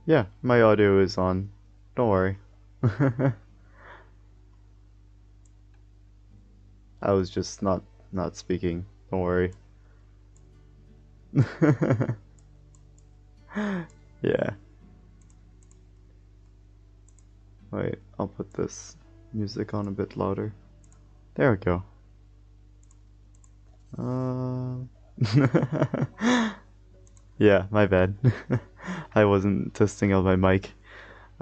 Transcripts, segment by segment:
Yeah, my audio is on. Don't worry. I was just not speaking. Don't worry. Yeah. Wait, I'll put this music on a bit louder. There we go. Yeah, my bad. I wasn't testing out my mic.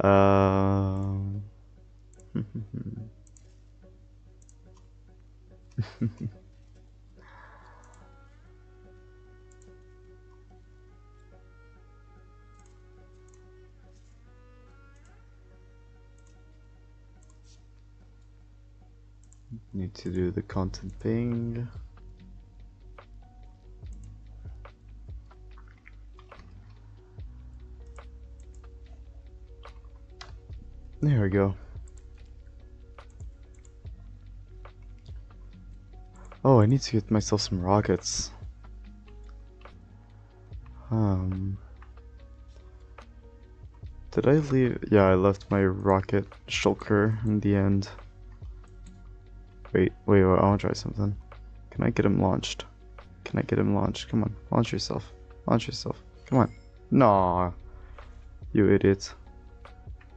Um... Need to do the content ping. There we go. Oh, I need to get myself some rockets. Did I leave? Yeah, I left my rocket shulker in the end. Wait, I wanna try something. Can I get him launched? Can I get him launched? Come on, launch yourself. Launch yourself. Come on. Nah, you idiot.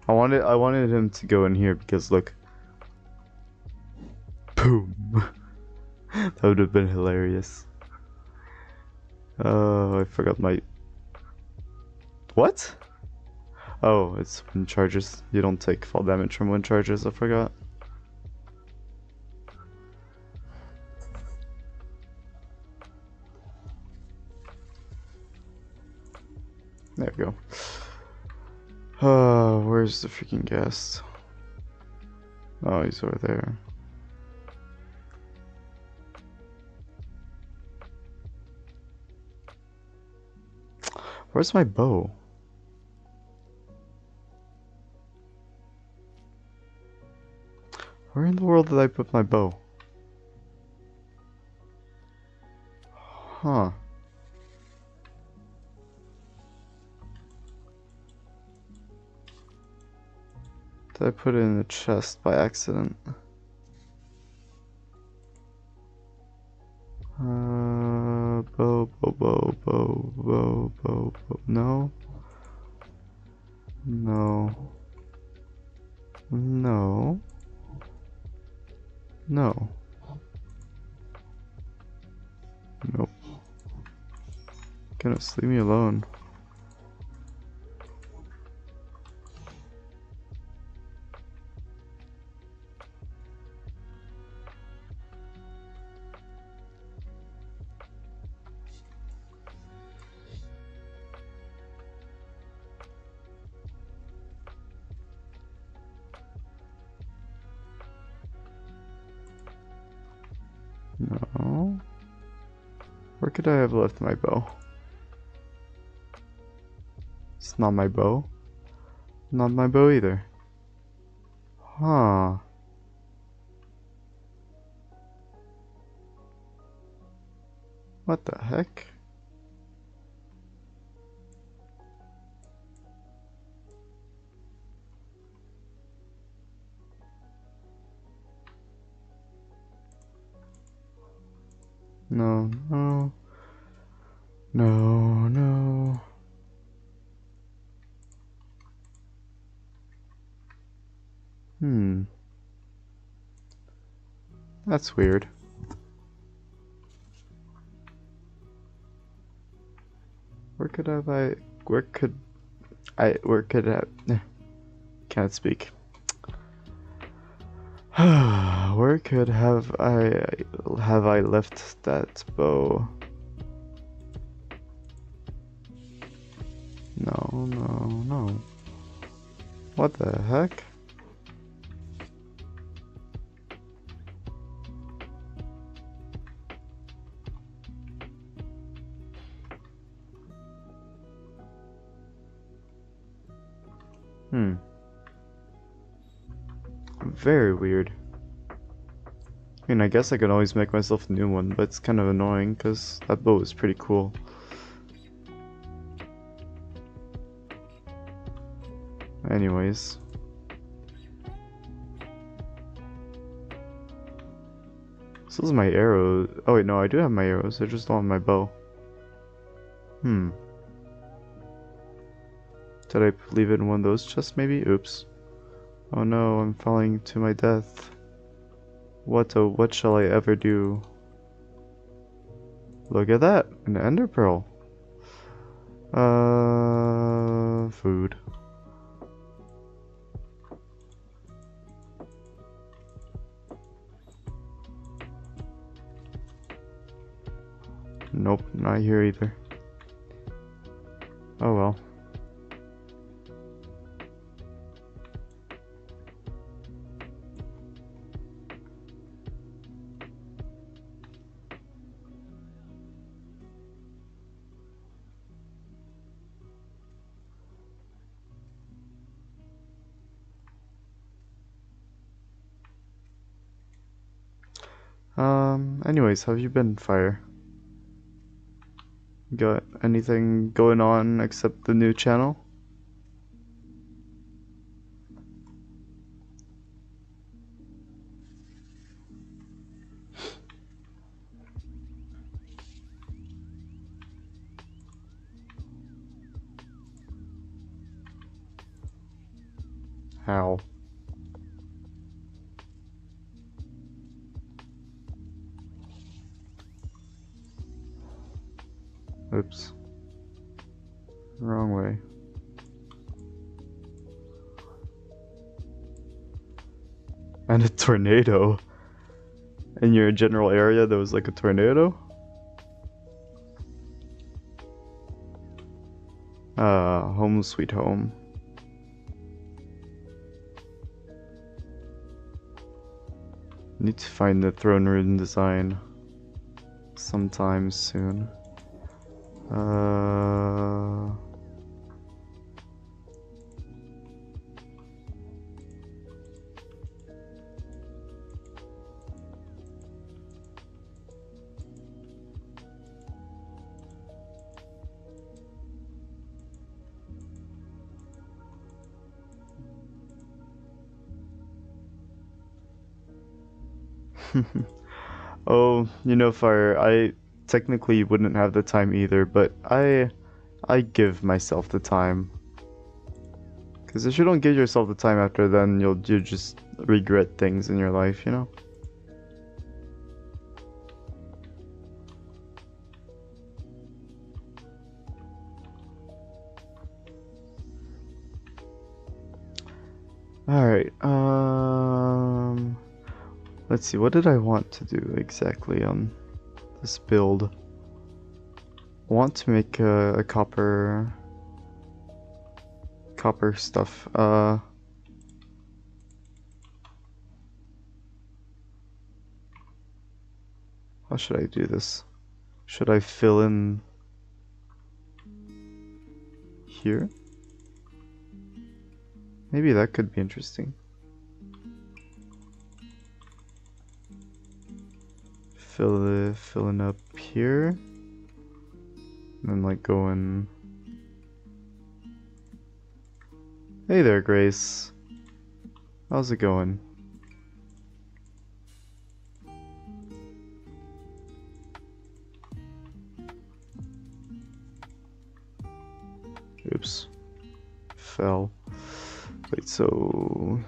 I wanted him to go in here because look. Boom. That would have been hilarious. Oh, I forgot my... What? Oh, it's wind charges. You don't take fall damage from wind charges, I forgot. There we go. Oh, where's the freaking guest? Oh, he's over there. Where's my bow? Where in the world did I put my bow? Huh. Did I put it in the chest by accident? Bow. No. No. No. No. Nope. Goodness, leave me alone. No. Where could I have left my bow? It's not my bow. Not my bow either. Huh. What the heck? No, no. No, no. That's weird. Where could can't speak. Where could have I left that bow? No. What the heck? Very weird. I mean, I guess I could always make myself a new one, but it's kind of annoying because that bow is pretty cool. Anyways. This is my arrow. Oh wait, no, I do have my arrows. I just don't have my bow. Hmm. Did I leave it in one of those chests maybe? Oops. Oh no, I'm falling to my death. What shall I ever do? Look at that! An ender pearl. Food. Nope, not here either. Oh well. Anyways, how have you been, Fire? Got anything going on except the new channel? How? Oops. Wrong way. And a tornado. In your general area, there was like a tornado? Home sweet home. Need to find the throne room design sometime soon. Oh, you know, Fire, I technically wouldn't have the time either, but I give myself the time. Because if you don't give yourself the time after then, you just regret things in your life, you know? Alright, let's see, what did I want to do exactly on this build? I want to make a copper stuff. How should I do this? Should I fill in here? Maybe that could be interesting. Filling up here. And then like going. Hey there, Grace. How's it going? Oops. Fell. Wait, so...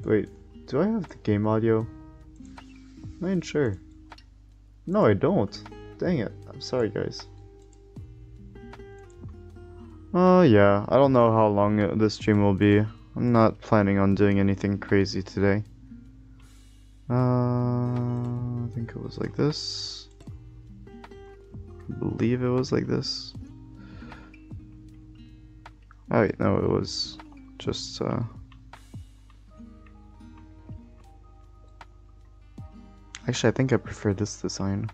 Wait, do I have the game audio? I'm not even sure. No, I don't. Dang it. I'm sorry, guys. Oh, yeah. I don't know how long this stream will be. I'm not planning on doing anything crazy today. I think it was like this. I believe it was like this. Oh wait, no, it was just actually I think I prefer this design.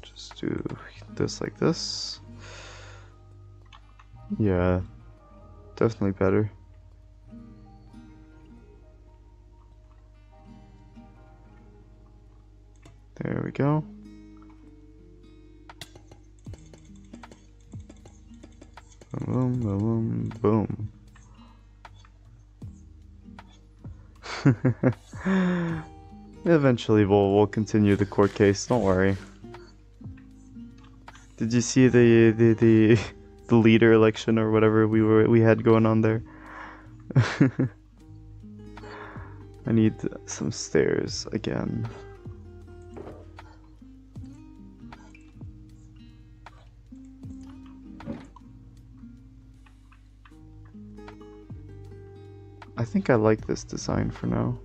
Just do this like this. Yeah, definitely better. There we go. Boom, boom, boom. Eventually we'll continue the court case, don't worry. Did you see the leader election or whatever we had going on there? I need some stairs again. I think I like this design for now.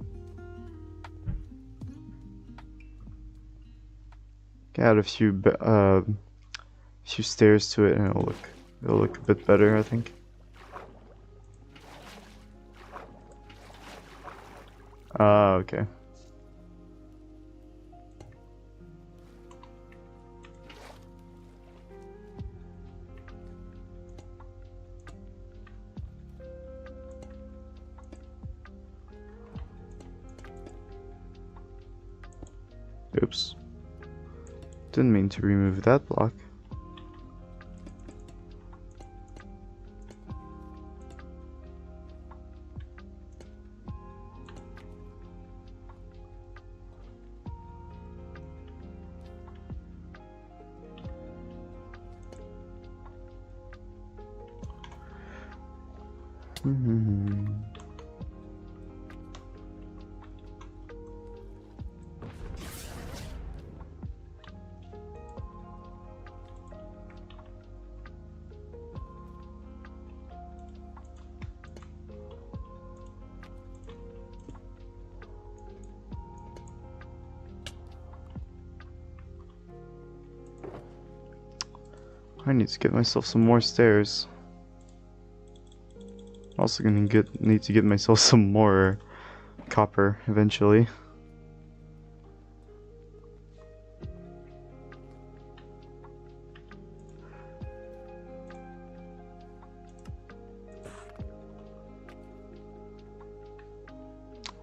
Add a few stairs to it and it'll look a bit better, I think. Ah, okay. Oops. Didn't mean to remove that block. I need to get myself some more stairs. Also gonna need to get myself some more copper eventually.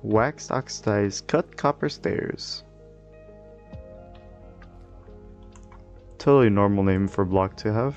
Waxed oxidized cut copper stairs. Totally normal name for a block to have.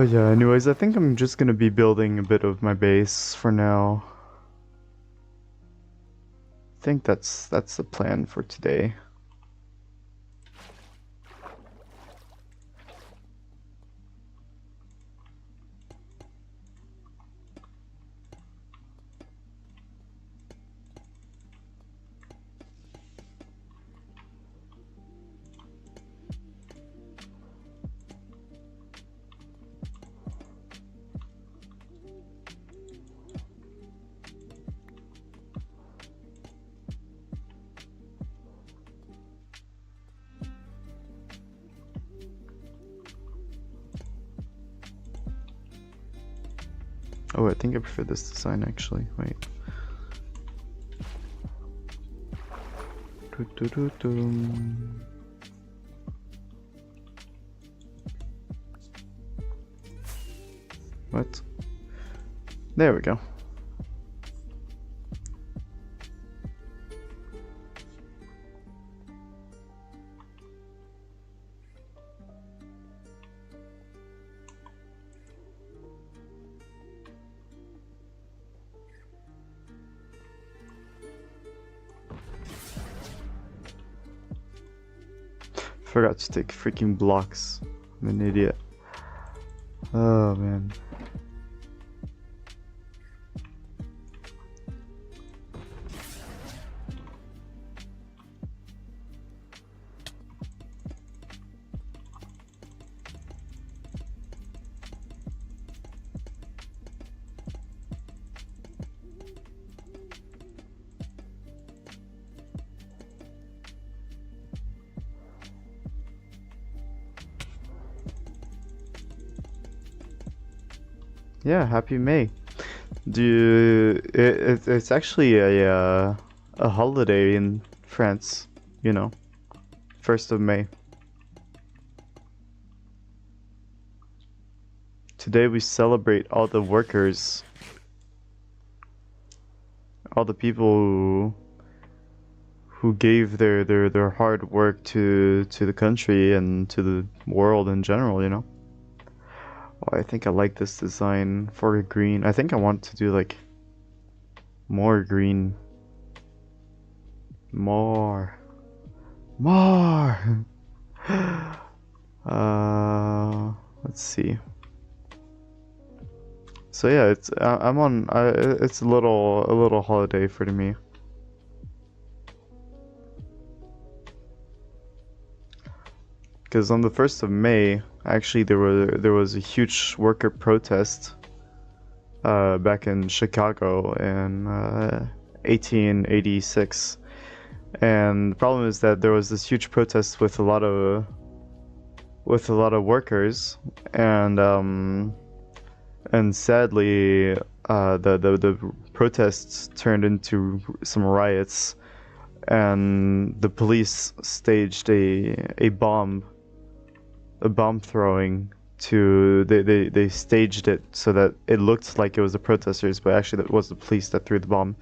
Yeah, anyways, I think I'm just gonna be building a bit of my base for now. I think that's the plan for today. Oh, I think I prefer this design actually. Wait. What? There we go. Forgot to take freaking blocks. I'm an idiot. Oh man. Yeah, happy May. It's actually a holiday in France, you know, 1st of May. Today we celebrate all the workers, all the people who gave their hard work to the country and to the world in general, you know. Oh, I think I like this design for green. I think I want to do like more green. More. Let's see. So yeah, it's I'm on. It's a little holiday for me. Because on the 1st of May, actually there was a huge worker protest back in Chicago in 1886. And the problem is that there was this huge protest with a lot of workers, and sadly the protests turned into some riots, and the police staged a bomb throwing to they staged it so that it looked like it was the protesters, but actually that was the police that threw the bomb.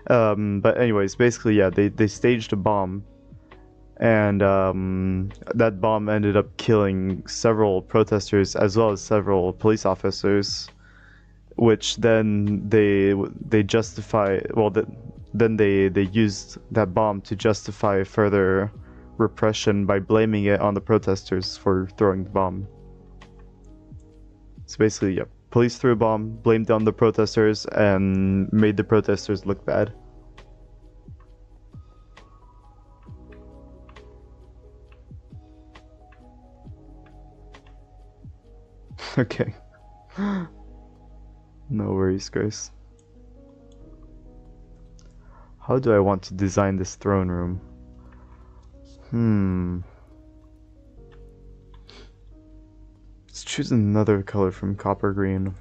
But anyways, basically, yeah, they staged a bomb, and that bomb ended up killing several protesters as well as several police officers, which then they justify, well, then they used that bomb to justify further repression by blaming it on the protesters for throwing the bomb. So basically, yeah, police threw a bomb, blamed it on the protesters, and made the protesters look bad. Okay. No worries, Grace. How do I want to design this throne room? Let's choose another color from copper green.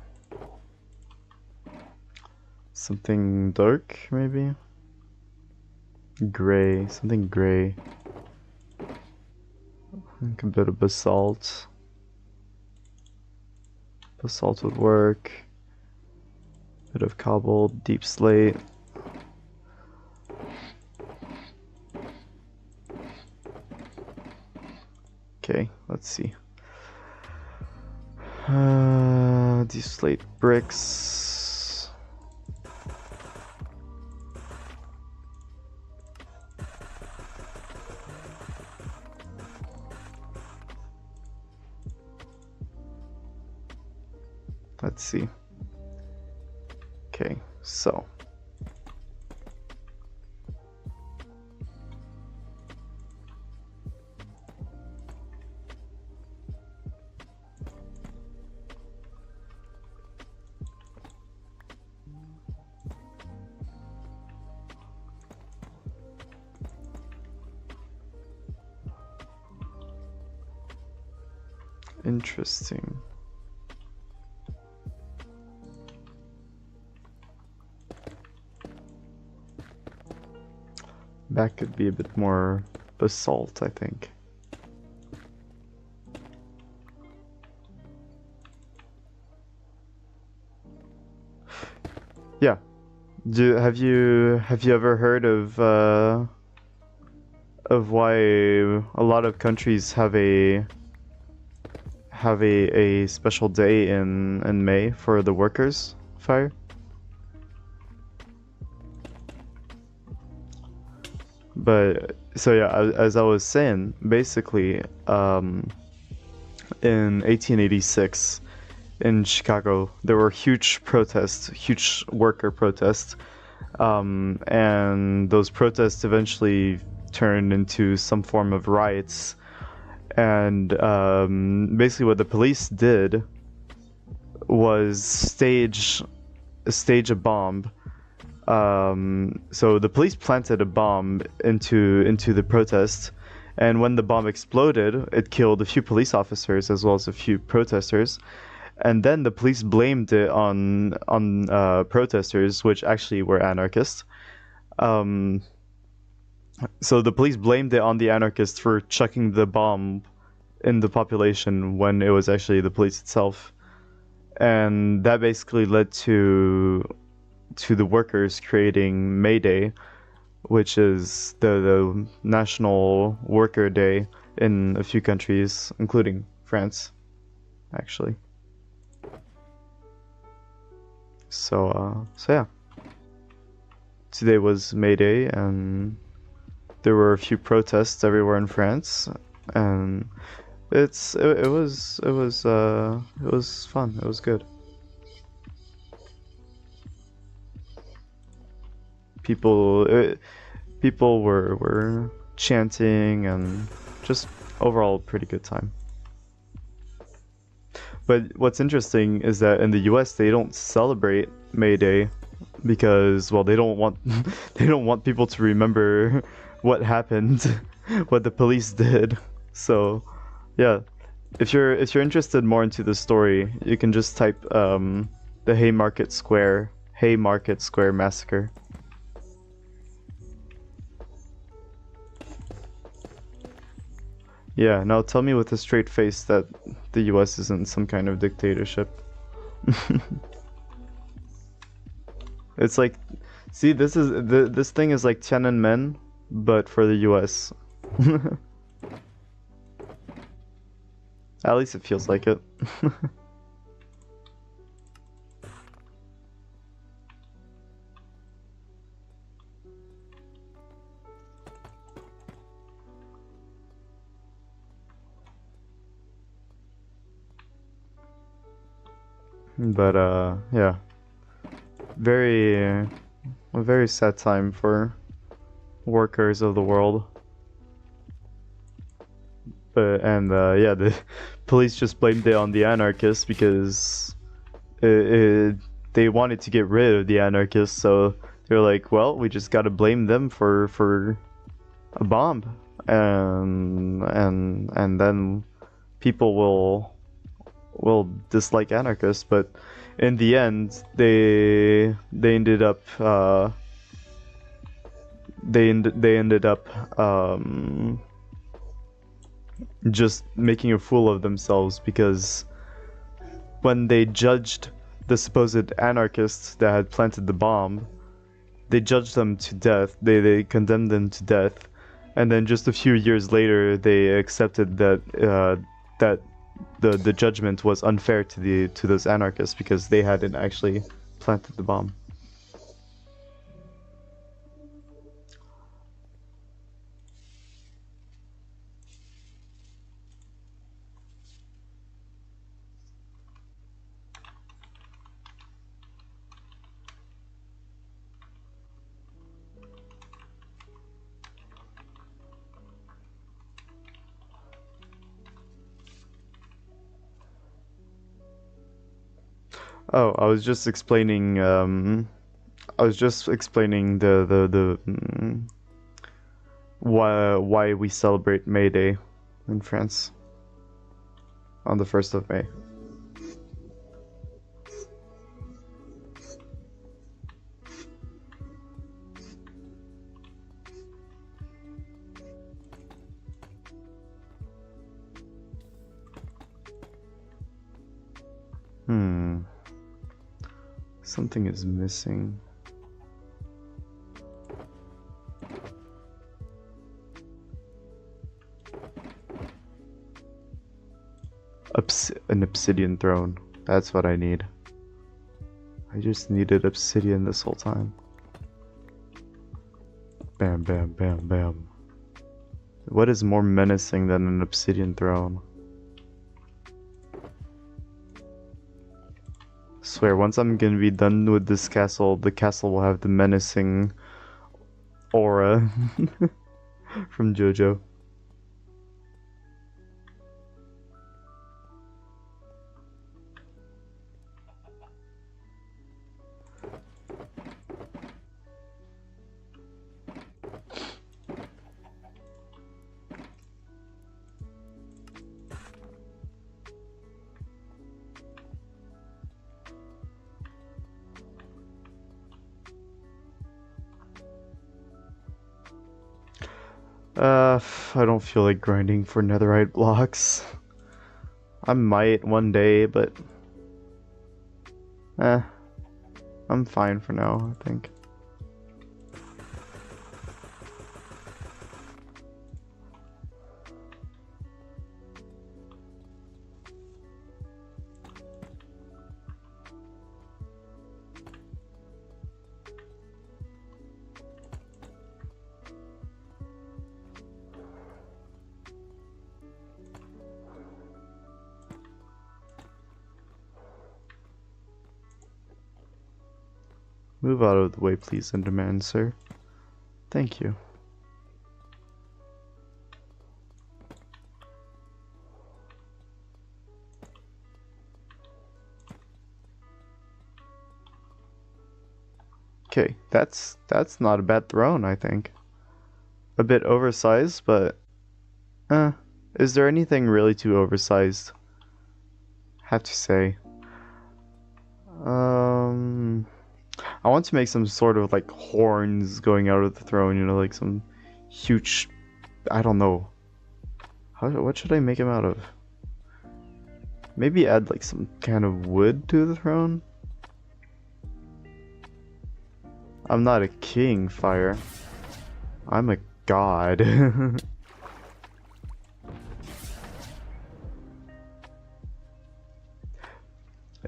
Something dark, maybe? Gray, something gray. I think a bit of basalt. Basalt would work. Bit of cobble, deep slate. Okay, let's see. Deep slate bricks. Let's see. Okay, so. Interesting. That could be a bit more basalt, I think. Yeah. Have you ever heard of why a lot of countries have a special day in May for the workers' fire? But so yeah, as I was saying, basically, in 1886 in Chicago, there were huge protests, huge worker protests, and those protests eventually turned into some form of riots. And basically, what the police did was stage a bomb. So the police planted a bomb into the protest, and when the bomb exploded, it killed a few police officers as well as a few protesters. And then the police blamed it on protesters, which actually were anarchists. Um, so the police blamed it on the anarchists for chucking the bomb in the population when it was actually the police itself, and that basically led to the workers creating May Day, which is the national worker day in a few countries, including France, actually. So yeah, today was May Day, and there were a few protests everywhere in France, and it was fun. It was good. People people were chanting, and just overall pretty good time. But what's interesting is that in the US they don't celebrate May Day because, well, they don't want they don't want people to remember what happened, what the police did. So, yeah, if you're interested more into the story, you can just type the Haymarket Square massacre. Yeah, now tell me with a straight face that the US isn't some kind of dictatorship. It's like, see, this thing is like Tiananmen, but for the US. At least it feels like it. But yeah, a very sad time for workers of the world. But yeah, the police just blamed it on the anarchists because they wanted to get rid of the anarchists, so they're like, well, we just gotta blame them for a bomb, and then people will dislike anarchists. But in the end, they ended up they ended up just making a fool of themselves, because when they judged the supposed anarchists that had planted the bomb, they judged them to death. They condemned them to death, and then just a few years later, they accepted that that the judgment was unfair to those anarchists because they hadn't actually planted the bomb. Oh, I was just explaining. I was just explaining why we celebrate May Day in France on the 1st of May. Something is missing. An obsidian throne. That's what I need. I just needed obsidian this whole time. Bam, bam, bam, bam. What is more menacing than an obsidian throne? Swear, once I'm gonna be done with this castle, the castle will have the menacing aura from JoJo. I don't feel like grinding for netherite blocks. I might one day, but eh, I'm fine for now, I think. Move out of the way, please, Enderman, sir. Thank you. Okay, that's not a bad throne, I think. A bit oversized, but is there anything really too oversized? Have to say. I want to make some sort of like horns going out of the throne, you know, like some huge, I don't know. What should I make him out of? Maybe add like some kind of wood to the throne? I'm not a king, fire. I'm a god.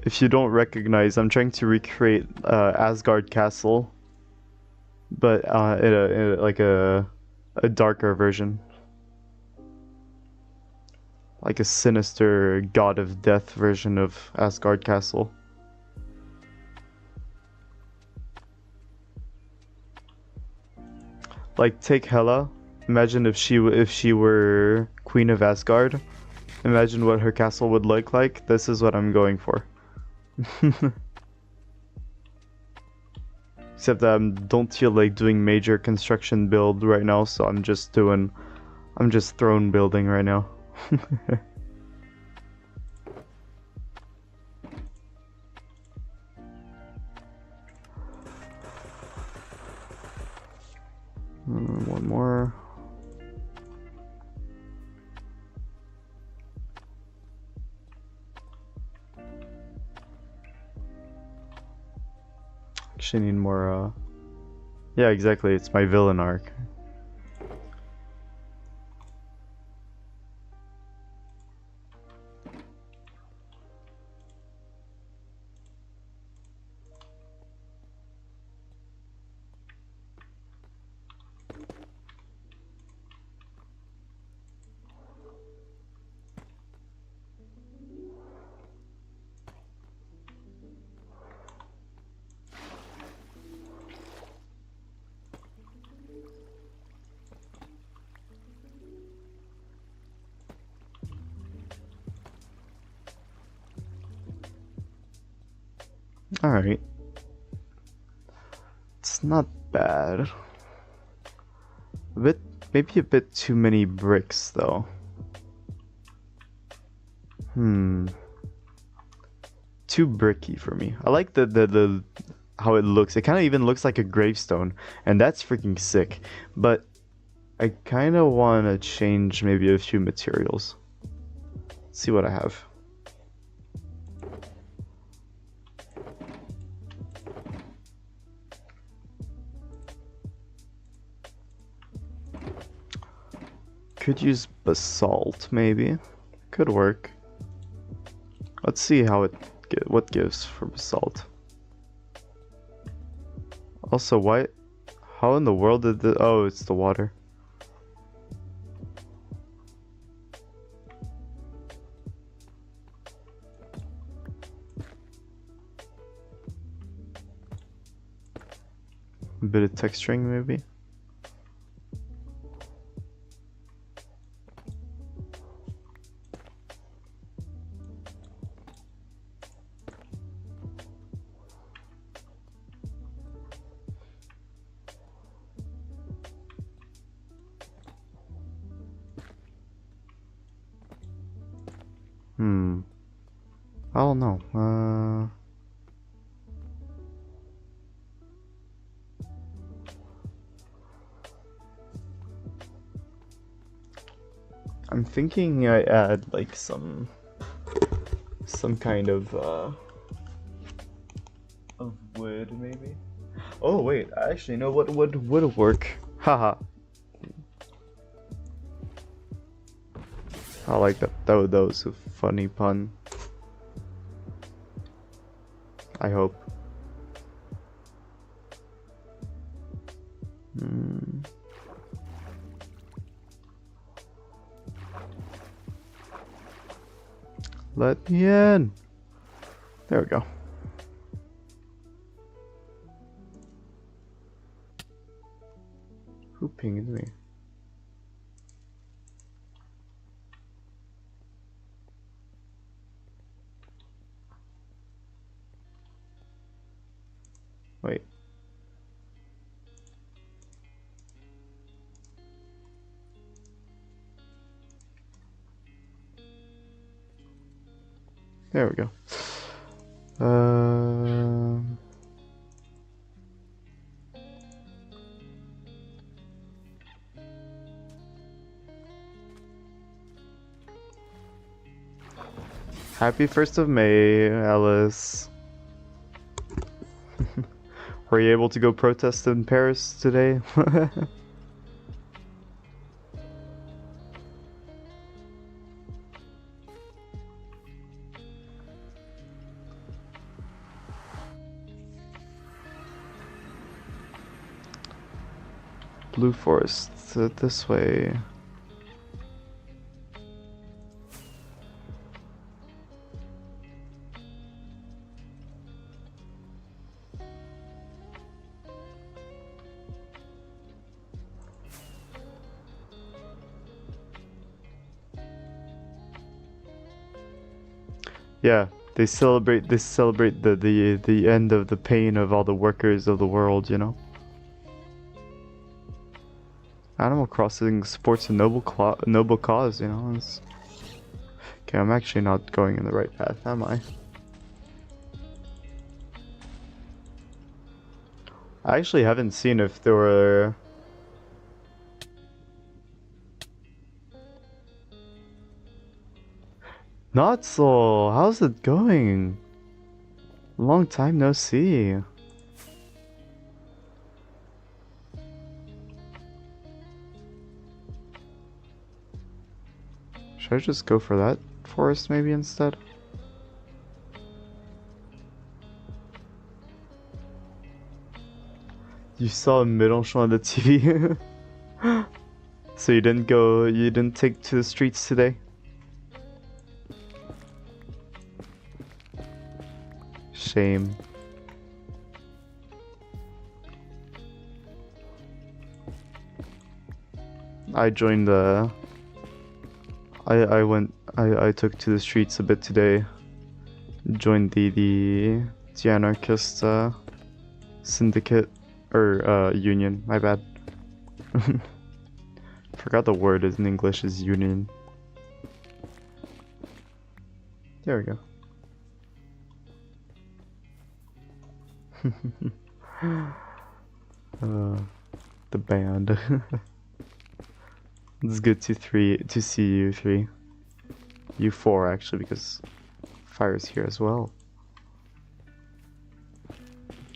If you don't recognize, I'm trying to recreate Asgard Castle, but in like a darker version. Like a sinister god of death version of Asgard Castle. Like take Hela. Imagine if she were Queen of Asgard. Imagine what her castle would look like. This is what I'm going for. Except that I don't feel like doing major construction build right now, so I'm just throne building right now. One more. Actually need more, yeah, exactly, it's my villain arc. Alright. It's not bad. Maybe a bit too many bricks, though. Too bricky for me. I like the how it looks. It kind of even looks like a gravestone, and that's freaking sick. But I kind of want to change maybe a few materials. Let's see what I have. Could use basalt, maybe. Could work. Let's see how what gives for basalt. Also, how in the world did oh, it's the water. A bit of texturing, maybe. I don't know. I'm thinking I add like some kind of wood maybe. Oh wait, I actually know what would work. Haha. I like that. That was a funny pun. I hope. Let me in. There we go. Who pinged me? Wait. There we go. Happy 1st of May, Alice. Were you able to go protest in Paris today? Blue Forest, this way. Yeah, they celebrate the end of the pain of all the workers of the world, you know? Animal Crossing supports a noble cause, you know? Okay, I'm actually not going in the right path, am I? I actually haven't seen if there were... Not so. How's it going? Long time no see. Should I just go for that forest maybe instead? You saw Mélenchon on the TV? So you didn't take to the streets today? Shame. I joined the... I took to the streets a bit today. Joined the anarchist syndicate or union. My bad. Forgot the word is in English is union. There we go. The band. It's good to see you three. You four actually, because Fire's here as well.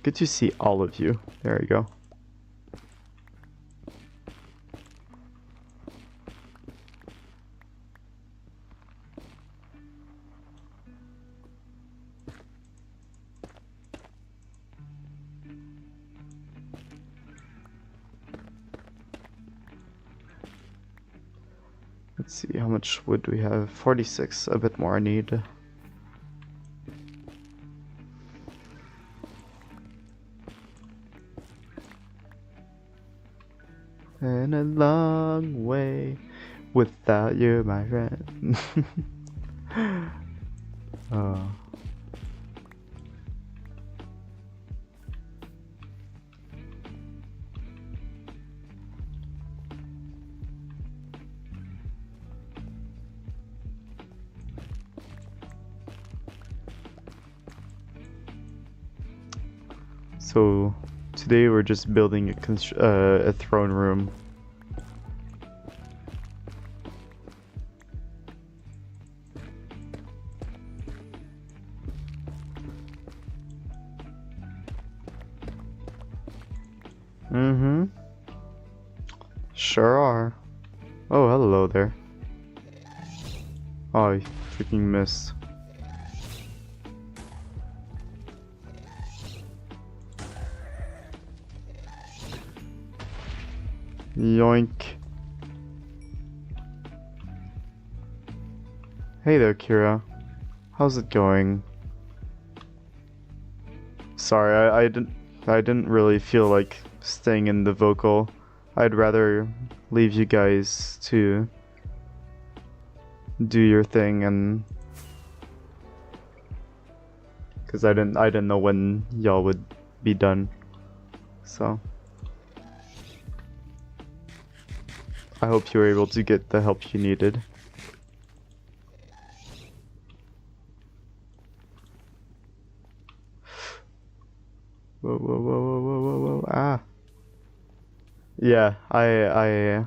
Good to see all of you. There we go. Let's see, how much wood do we have? 46, a bit more I need. And a long way without you, my friend. Oh. So today we're just building a throne room. Sure are. Oh, hello there. Oh, I freaking missed. Yoink. Hey there, Kira. How's it going? Sorry, I didn't really feel like staying in the vocal. I'd rather leave you guys to do your thing, and because I didn't know when y'all would be done. So I hope you were able to get the help you needed. Whoa, whoa, whoa, whoa, whoa, whoa, whoa, ah. Yeah, I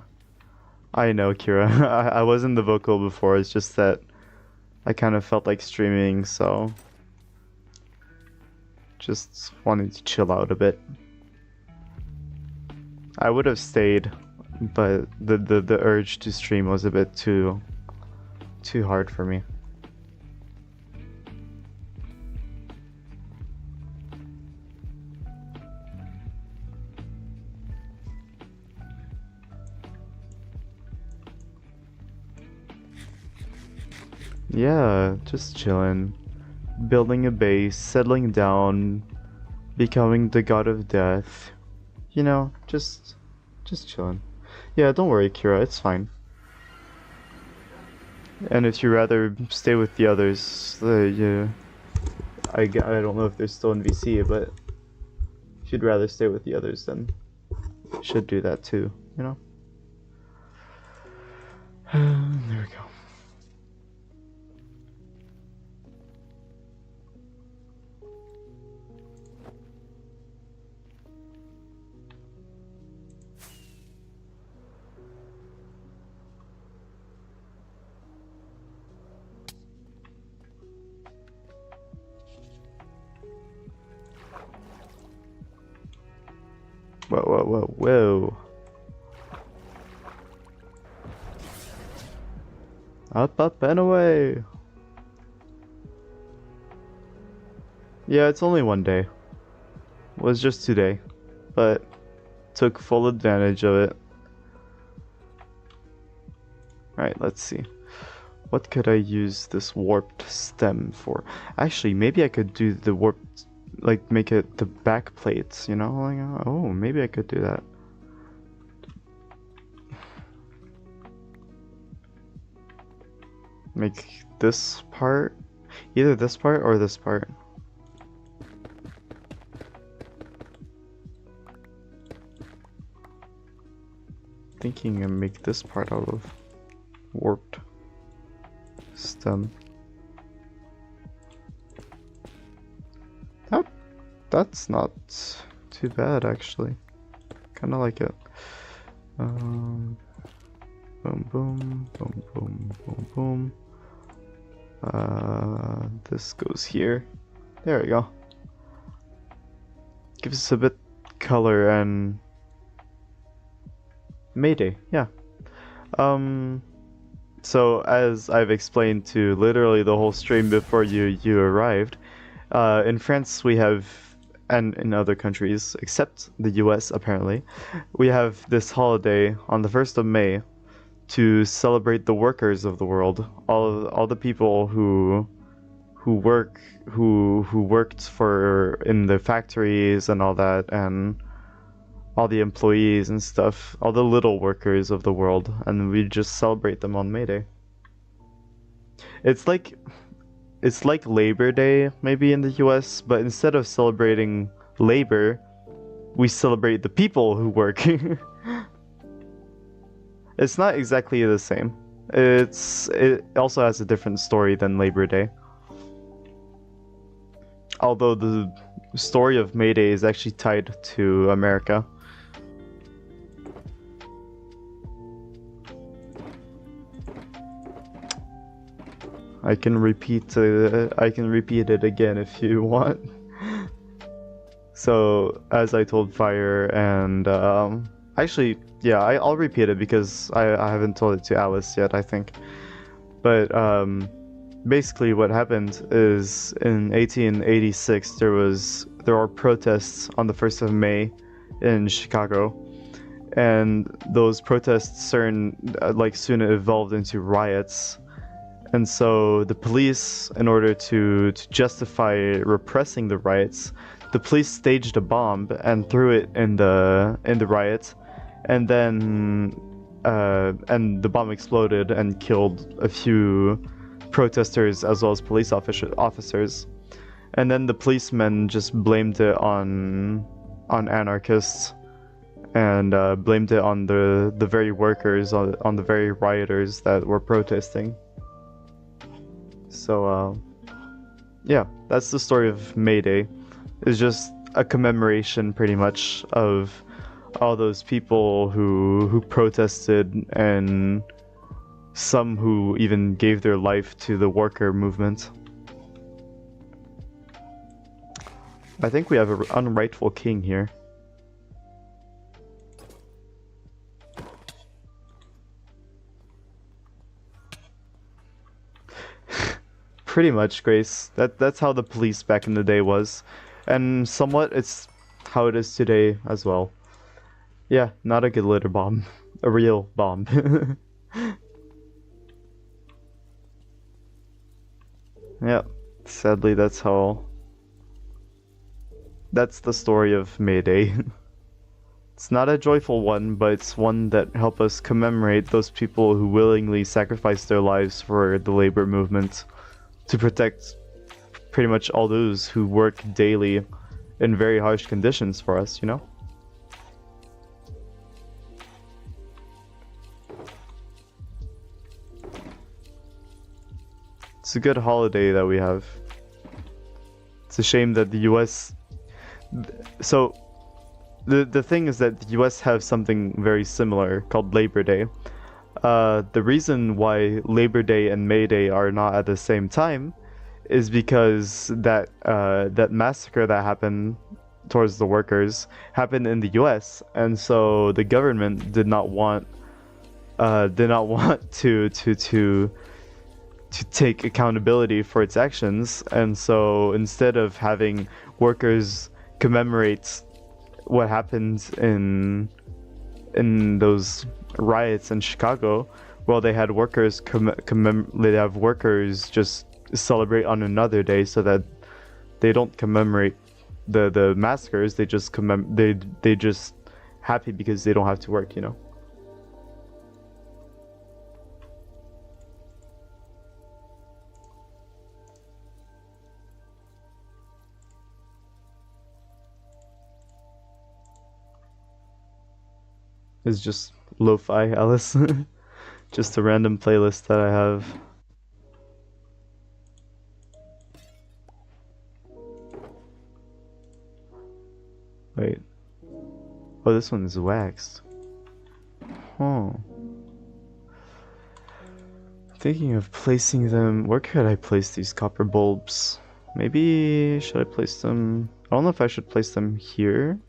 know, Kira. I was in the vocal before, it's just that I kind of felt like streaming, so just wanted to chill out a bit. I would have stayed, but the urge to stream was a bit too hard for me. Yeah, just chilling. Building a base, settling down, becoming the god of death. You know, just chilling. Yeah, don't worry, Kira, it's fine. And if you'd rather stay with the others, yeah, I don't know if they're still in VC, but if you'd rather stay with the others, then you should do that too, you know? There we go. Whoa, whoa, whoa, whoa. Up, up, and away. Yeah, it's only one day. It was just today, but took full advantage of it. Alright, let's see. What could I use this warped stem for? Actually, maybe I could do the warped, like make it the back plates, you know? Like, oh, maybe I could do that. Make this part, either this part or this part. Thinking I make this part out of warped stem. That's not too bad, actually. Kind of like it. Boom, boom, boom, boom, boom, boom. This goes here. There we go. Gives us a bit color and Mayday, yeah. So as I've explained to literally the whole stream before you arrived, in France we have, and in other countries except the US apparently, we have this holiday on the 1st of May to celebrate the workers of the world, all the people who worked for in the factories and all that, and all the employees and stuff, all the little workers of the world, and we just celebrate them on May Day. It's like Labor Day maybe in the US, but instead of celebrating labor, we celebrate the people who work. It's not exactly the same. It also has a different story than Labor Day. Although the story of May Day is actually tied to America. I can repeat it again if you want. So, as I told Fire and Actually, yeah, I'll repeat it because I haven't told it to Alice yet, I think. But basically what happened is in 1886 there were protests on the 1st of May in Chicago, and those protests soon evolved into riots. And so the police, in order to justify repressing the riots, the police staged a bomb and threw it in the riot, and then and the bomb exploded and killed a few protesters as well as police officers. And then the policemen just blamed it on anarchists, and blamed it on the very workers, on the very rioters that were protesting. So yeah, that's the story of May Day. It's just a commemoration pretty much of all those people who protested, and some who even gave their life to the worker movement. I think we have an unrightful king here. Pretty much, Grace. That's how the police back in the day was. And somewhat it's how it is today as well. Yeah, not a good litter bomb. A real bomb. Yeah, sadly that's the story of May Day. It's not a joyful one, but it's one that helps us commemorate those people who willingly sacrificed their lives for the labor movement, to protect pretty much all those who work daily in very harsh conditions for us, you know? It's a good holiday that we have. It's a shame that the US... So, the thing is that the US have something very similar called Labor Day. The reason why Labor Day and May Day are not at the same time is because that massacre that happened towards the workers happened in the US, and so the government did not want to take accountability for its actions, and so instead of having workers commemorate what happened in those riots in Chicago, well, they had workers just celebrate on another day, so that they don't commemorate the massacres. They just they just happy because they don't have to work, you know. It's just lo-fi, Alice. Just a random playlist that I have. Wait. Oh, this one is waxed. Huh. Thinking of placing them... Where could I place these copper bulbs? Maybe... should I place them... I don't know if I should place them here.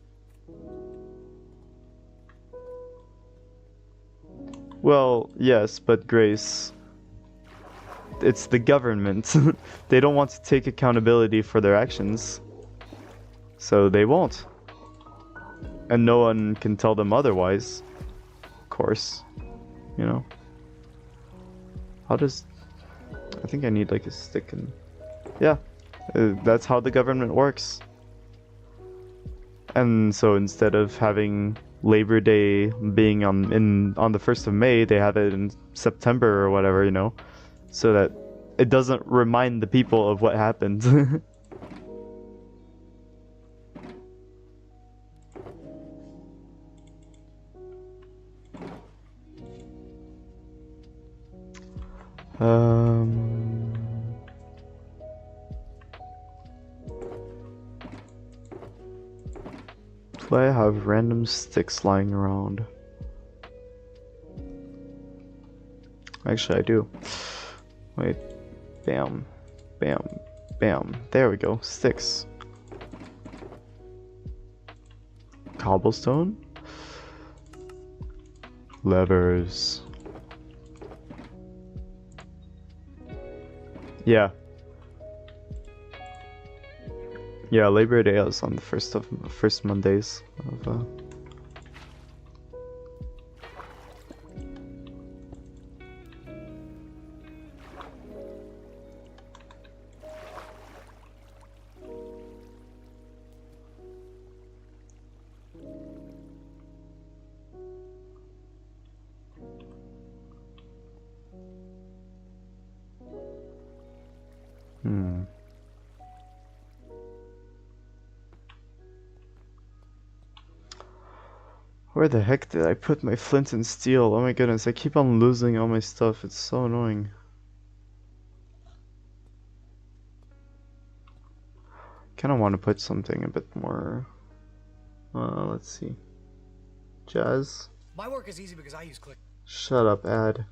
Well, yes, but Grace, it's the government. They don't want to take accountability for their actions, so they won't. And no one can tell them otherwise, of course, you know. I think I need like a stick, and yeah, that's how the government works. And so instead of having Labor Day being on the 1st of May, they have it in September or whatever, you know, so that it doesn't remind the people of what happened. Do I have random sticks lying around? Actually, I do. Wait. Bam. Bam. Bam. There we go. Sticks. Cobblestone? Levers. Yeah. Yeah, Labor Day is on the first Mondays of Where the heck did I put my flint and steel? Oh my goodness, I keep on losing all my stuff. It's so annoying. Kinda want to put something a bit more... let's see. Jazz? My work is easy because I use click. Shut up, ad.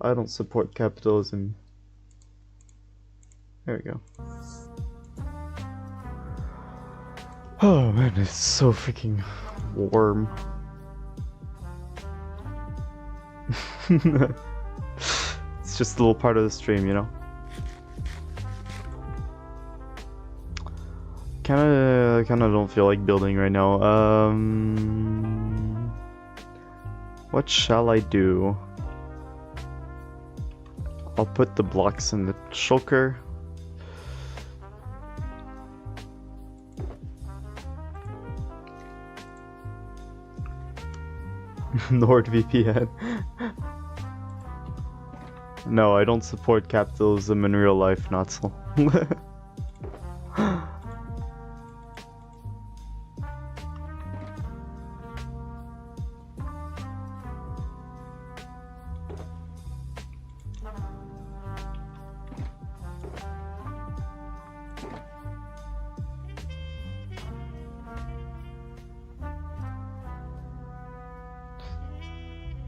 I don't support capitalism. There we go. Oh man, it's so freaking warm. It's just a little part of the stream, you know? Kinda don't feel like building right now. What shall I do? I'll put the blocks in the shulker. NordVPN. No, I don't support capitalism in real life, not so.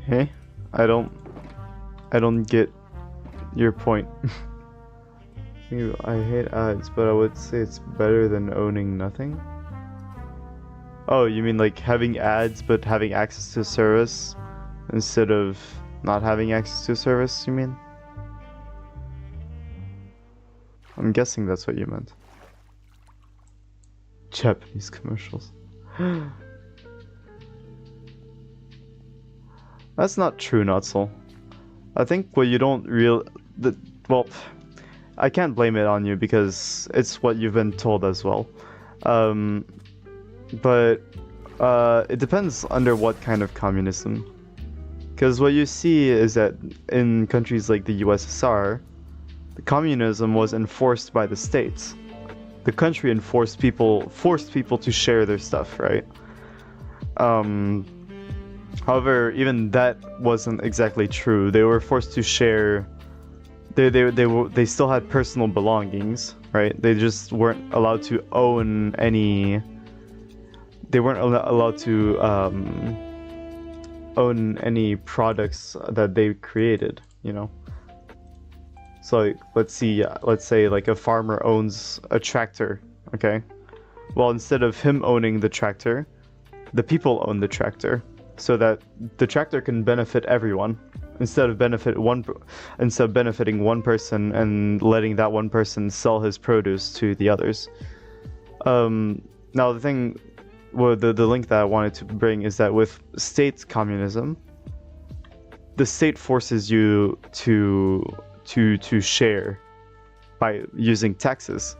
Hey, I don't get your point. I hate ads, but I would say it's better than owning nothing. Oh, you mean like having ads but having access to a service instead of not having access to a service, you mean? I'm guessing that's what you meant. Japanese commercials. That's not true, Nutzel. I think what you don't well, I can't blame it on you because it's what you've been told as well. But it depends under what kind of communism. Because what you see is that in countries like the USSR, the communism was enforced by the states. The country forced people to share their stuff, right? However, even that wasn't exactly true. They were forced to share. They still had personal belongings, right? They just weren't allowed to own any. They weren't allowed to own any products that they created, you know. So let's say like a farmer owns a tractor, okay? Well, instead of him owning the tractor, the people own the tractor, so that the tractor can benefit everyone instead of benefiting one person and letting that one person sell his produce to the others. Now the thing, well, the link that I wanted to bring is that with state communism, the state forces you to share by using taxes,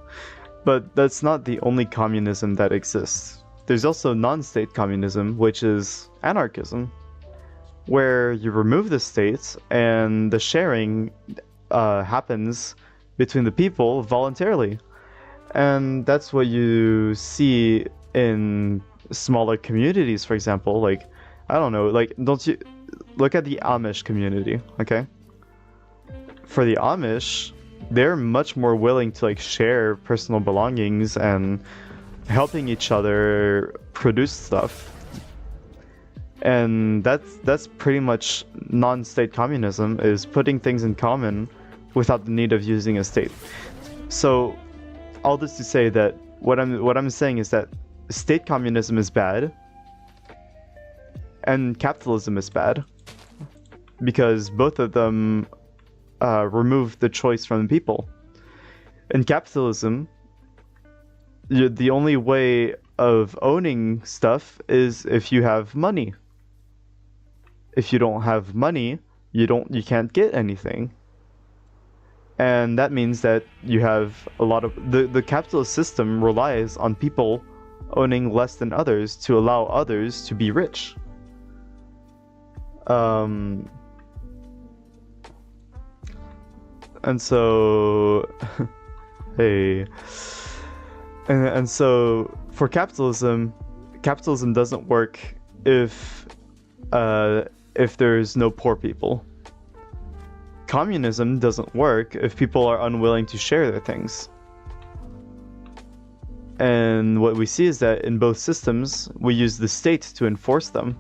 but that's not the only communism that exists. There's also non-state communism, which is anarchism, where you remove the state and the sharing happens between the people voluntarily. And that's what you see in smaller communities, for example. Like, I don't know, like, don't you look at the Amish community, okay? For the Amish, they're much more willing to like share personal belongings and helping each other produce stuff. And that's pretty much non-state communism, is putting things in common without the need of using a state. So all this to say that what I'm saying is that state communism is bad, and capitalism is bad because both of them remove the choice from the people. In capitalism, the only way of owning stuff is if you have money. If you don't have money, you can't get anything. And that means that you have a lot of the capitalist system relies on people owning less than others to allow others to be rich. And so hey, and so for capitalism doesn't work if there's no poor people. Communism doesn't work if people are unwilling to share their things. And what we see is that in both systems, we use the state to enforce them.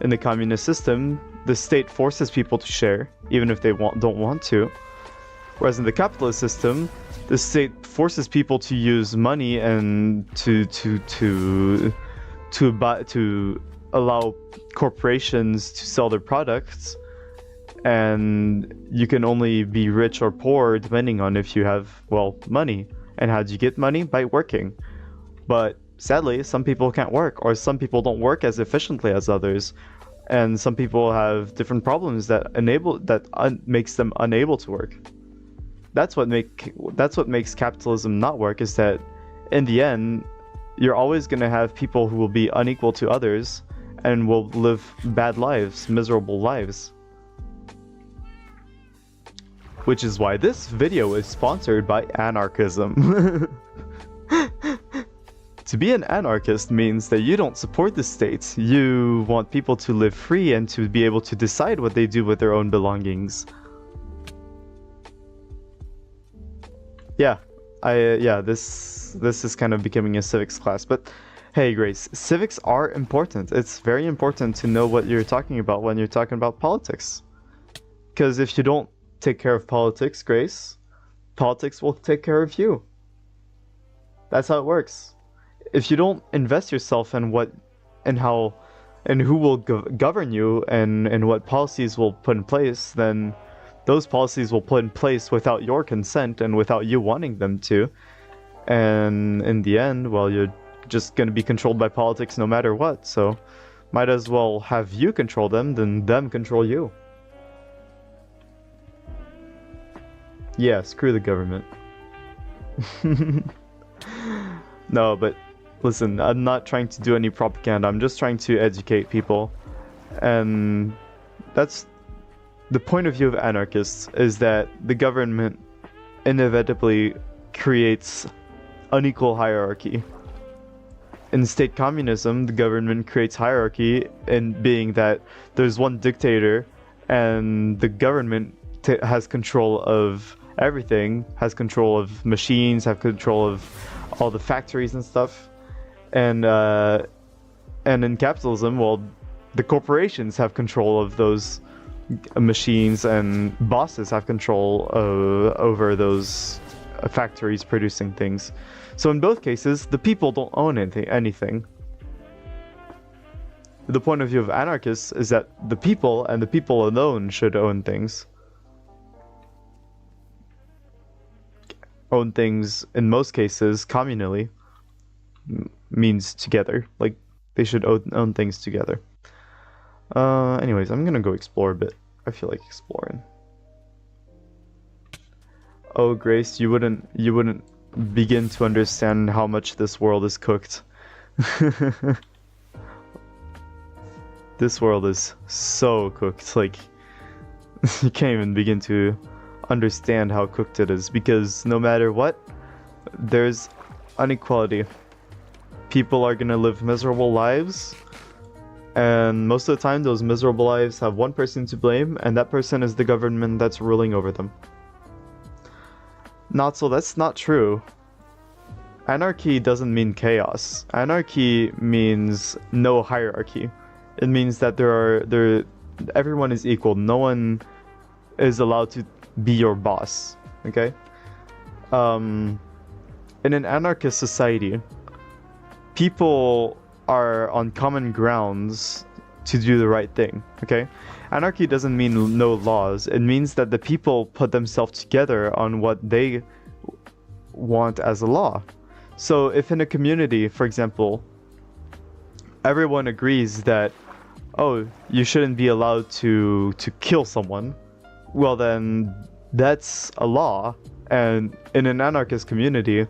In the communist system, the state forces people to share, even if they don't want to. Whereas in the capitalist system, the state forces people to use money and to allow corporations to sell their products, and you can only be rich or poor depending on if you have, well, money. And how do you get money? By working. But sadly, some people can't work, or some people don't work as efficiently as others, and some people have different problems that makes them unable to work. That's what makes capitalism not work, is that in the end, you're always going to have people who will be unequal to others and will live bad lives, miserable lives. Which is why this video is sponsored by anarchism. To be an anarchist means that you don't support the state. You want people to live free and to be able to decide what they do with their own belongings. This is kind of becoming a civics class, but hey, Grace, civics are important. It's very important to know what you're talking about when you're talking about politics. Because if you don't take care of politics, Grace, politics will take care of you. That's how it works. If you don't invest yourself in who will govern you and what policies will put in place, then those policies will put in place without your consent and without you wanting them to. And in the end, well, you're just going to be controlled by politics no matter what. So might as well have you control them than them control you. Yeah, screw the government. No, but listen, I'm not trying to do any propaganda. I'm just trying to educate people. And that's the point of view of anarchists, is that the government inevitably creates unequal hierarchy. In state communism, the government creates hierarchy in being that there's one dictator and the government has control of everything, has control of machines, have control of all the factories and stuff. And in capitalism, well, the corporations have control of those machines and bosses have control over those factories producing things. So in both cases, the people don't own anything. The point of view of anarchists is that the people and the people alone should own things. Own things, in most cases, communally, means together. Like, they should own things together. Anyways, I'm gonna go explore a bit. I feel like exploring. Oh, Grace, you wouldn't begin to understand how much this world is cooked. This world is so cooked, like, you can't even begin to understand how cooked it is, because no matter what, there's inequality. People are gonna live miserable lives, and most of the time those miserable lives have one person to blame, and that person is the government that's ruling over them. That's not true. Anarchy doesn't mean chaos. Anarchy means no hierarchy. It means that everyone is equal. No one is allowed to be your boss. Okay? In an anarchist society, people are on common grounds to do the right thing, okay? Anarchy doesn't mean no laws. It means that the people put themselves together on what they want as a law. So if in a community, for example, everyone agrees that, oh, you shouldn't be allowed to kill someone, well then that's a law. And in an anarchist community,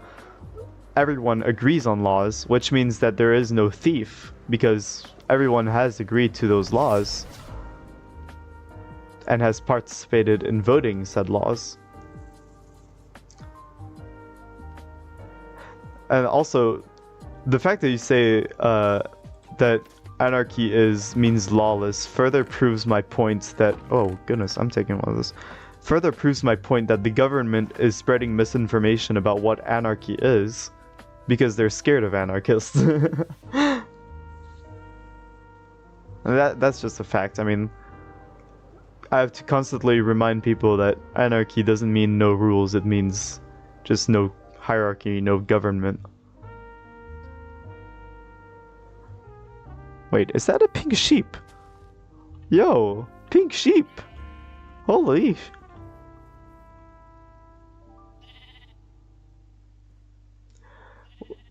everyone agrees on laws, which means that there is no thief, because everyone has agreed to those laws and has participated in voting said laws. And also, the fact that you say that anarchy means lawless further proves my point that, oh goodness, I'm taking one of this. Further proves my point that the government is spreading misinformation about what anarchy is because they're scared of anarchists. That's just a fact. I mean, I have to constantly remind people that anarchy doesn't mean no rules, it means just no hierarchy, no government. Wait, is that a pink sheep? Yo, pink sheep! Holy.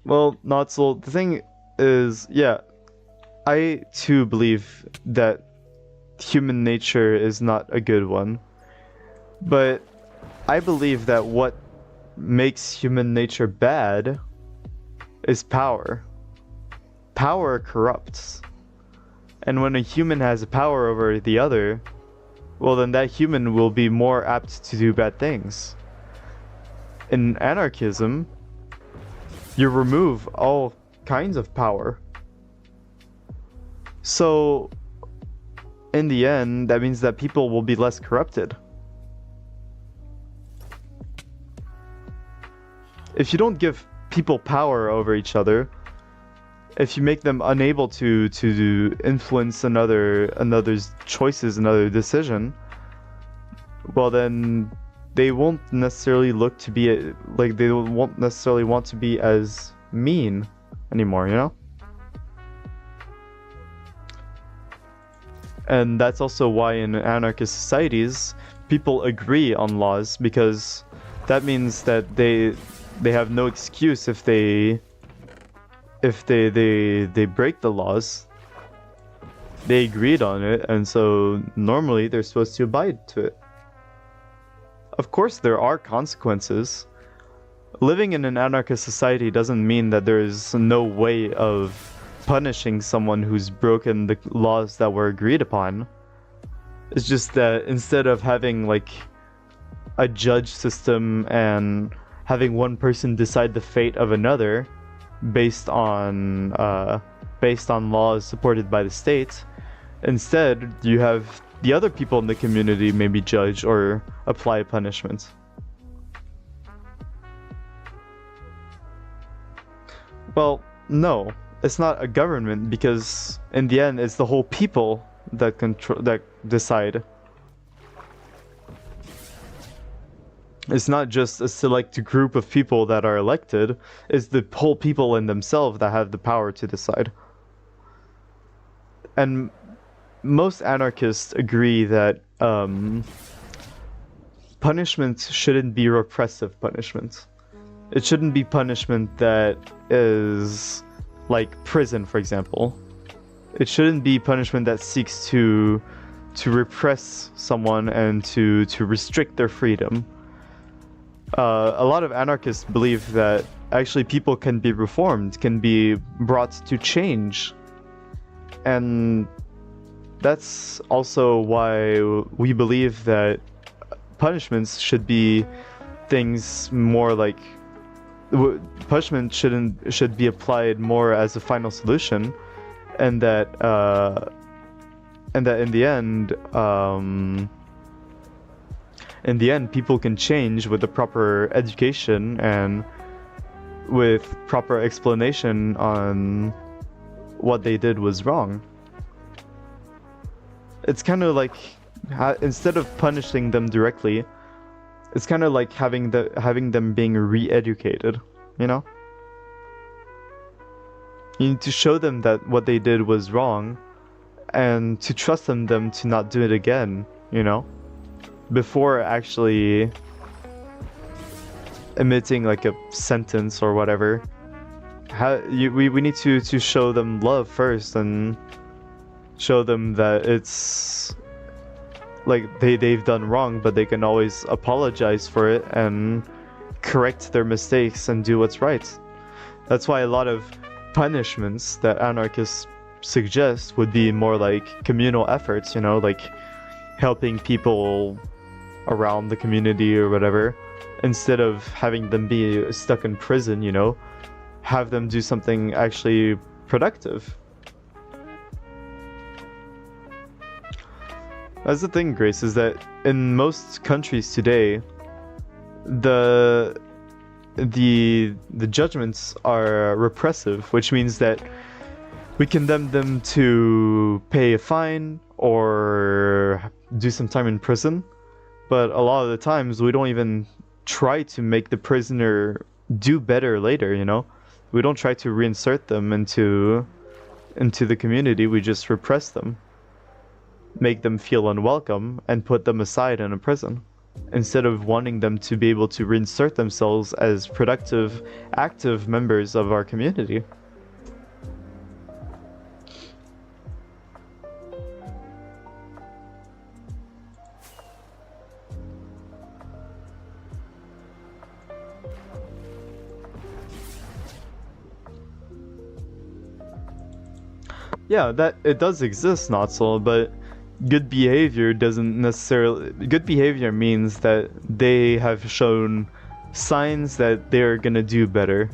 Well, Notzel, the thing is, yeah, I too believe that human nature is not a good one. But I believe that what makes human nature bad is power. Power corrupts. And when a human has power over the other, well then that human will be more apt to do bad things. In anarchism, you remove all kinds of power. So, in the end, that means that people will be less corrupted. If you don't give people power over each other, if you make them unable to influence another's choices, another decision, well then they won't necessarily look to be like, they won't necessarily want to be as mean anymore, you know? And that's also why in anarchist societies people agree on laws, because that means that they have no excuse if they break the laws. They agreed on it, and so normally they're supposed to abide to it. Of course there are consequences. Living in an anarchist society doesn't mean that there is no way of punishing someone who's broken the laws that were agreed upon. It's just that instead of having like a judge system and having one person decide the fate of another based on laws supported by the state, instead you have the other people in the community maybe judge or apply punishment. Well, no, it's not a government, because in the end it's the whole people that decide. It's not just a select group of people that are elected, it's the whole people in themselves that have the power to decide. And most anarchists agree that punishment shouldn't be repressive punishment. It shouldn't be punishment that is like prison, for example. It shouldn't be punishment that seeks to repress someone and to restrict their freedom. A lot of anarchists believe that actually people can be reformed, can be brought to change. And that's also why we believe that punishments should be things more like, punishment should be applied more as a final solution, and that in the end people can change with the proper education and with proper explanation on what they did was wrong. It's kind of like, instead of punishing them directly, it's kind of like having them being re-educated, you know? You need to show them that what they did was wrong, and to trust them to not do it again, you know, before actually emitting like a sentence or whatever. We need to show them love first and show them that it's like they've done wrong, but they can always apologize for it and correct their mistakes and do what's right. That's why a lot of punishments that anarchists suggest would be more like communal efforts, you know, like helping people around the community or whatever, instead of having them be stuck in prison, you know, have them do something actually productive. That's the thing, Grace, is that in most countries today, the judgments are repressive, which means that we condemn them to pay a fine or do some time in prison, but a lot of the times we don't even try to make the prisoner do better later, you know? We don't try to reinsert them into the community, we just repress them, make them feel unwelcome, and put them aside in a prison, instead of wanting them to be able to reinsert themselves as productive, active members of our community. Yeah, that it does exist, Notzel, but good behavior doesn't necessarily... Good behavior means that they have shown signs that they're gonna do better.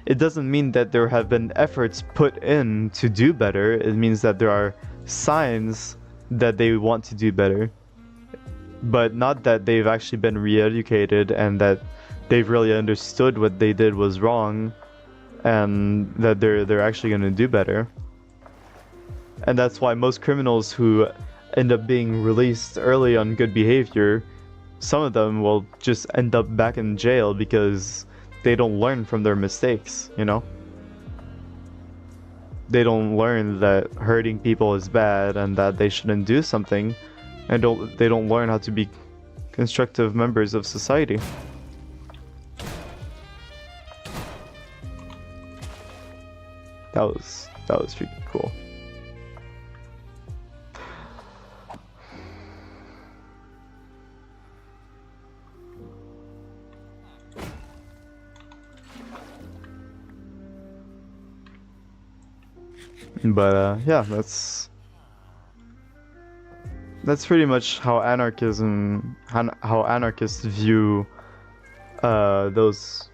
It doesn't mean that there have been efforts put in to do better. It means that there are signs that they want to do better. But not that they've actually been re-educated and that they've really understood what they did was wrong and that they're actually gonna do better. And that's why most criminals who end up being released early on good behavior, some of them will just end up back in jail because they don't learn from their mistakes, you know? They don't learn that hurting people is bad and that they shouldn't do something, and they don't learn how to be constructive members of society. That was freaking cool. But yeah, that's pretty much how anarchists view those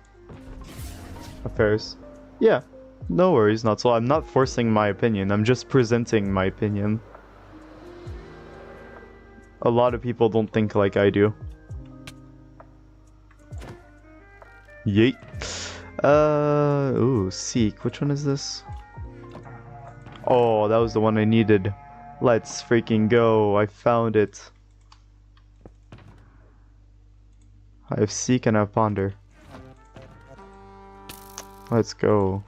affairs. Yeah, no worries, not so. I'm not forcing my opinion. I'm just presenting my opinion. A lot of people don't think like I do. Yeet. Ooh, Seek. Which one is this? Oh, that was the one I needed. Let's freaking go. I found it. I have Seek and I have Ponder. Let's go.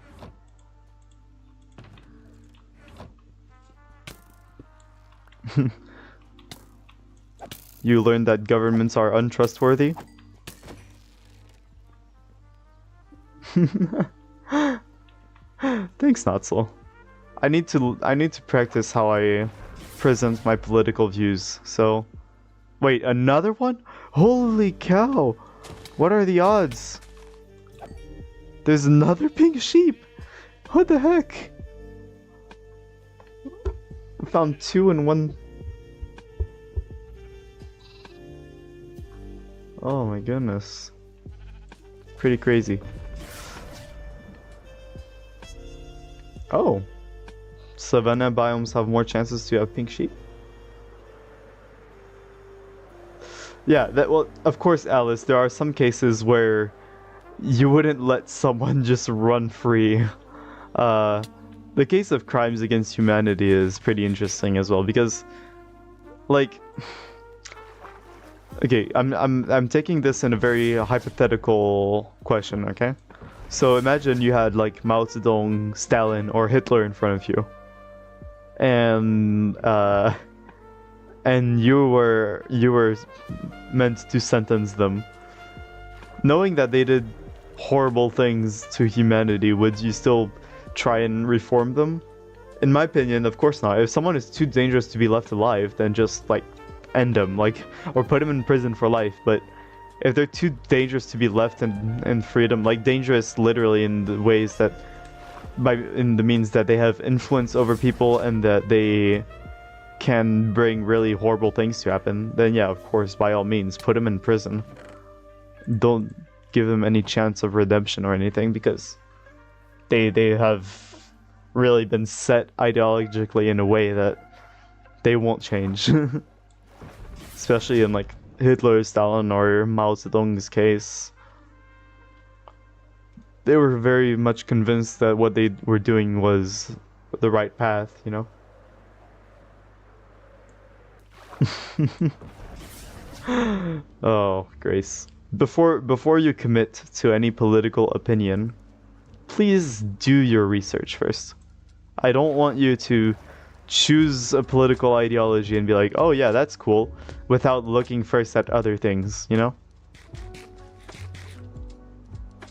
You learned that governments are untrustworthy? Thanks, Notzel. I need to practice how I present my political views. So, wait, another one? Holy cow! What are the odds? There's another pink sheep. What the heck? I found 2 in 1. Oh my goodness. Pretty crazy. Oh. Savanna biomes have more chances to have pink sheep? Yeah, well, of course, Alice, there are some cases where you wouldn't let someone just run free. The case of crimes against humanity is pretty interesting as well, because, like, okay, I'm taking this in a very hypothetical question, okay? So imagine you had like Mao Zedong, Stalin, or Hitler in front of you, and you were meant to sentence them, knowing that they did horrible things to humanity, would you still try and reform them? In my opinion, of course not. If someone is too dangerous to be left alive, then just like end them, like, or put them in prison for life. But if they're too dangerous to be left in freedom, like dangerous literally in the ways that, in the means that they have influence over people and that they can bring really horrible things to happen, then yeah, of course, by all means, put them in prison. Don't give them any chance of redemption or anything, because they have really been set ideologically in a way that they won't change. Especially in like Hitler, Stalin, or Mao Zedong's case. They were very much convinced that what they were doing was the right path, you know? Oh, Grace. Before you commit to any political opinion, please do your research first. I don't want you to choose a political ideology and be like, oh yeah, that's cool, without looking first at other things, you know?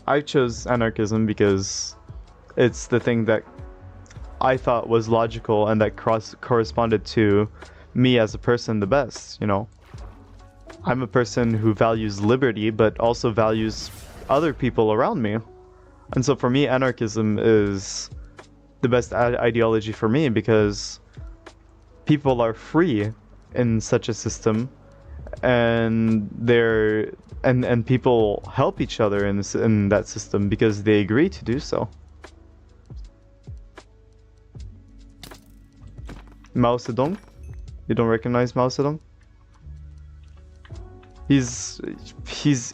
I chose anarchism because it's the thing that I thought was logical and that corresponded to me as a person the best, you know? I'm a person who values liberty, but also values other people around me. And so for me, anarchism is the best ideology for me, because people are free in such a system, and and people help each other in that system because they agree to do so. Mao Zedong? You don't recognize Mao Zedong? He's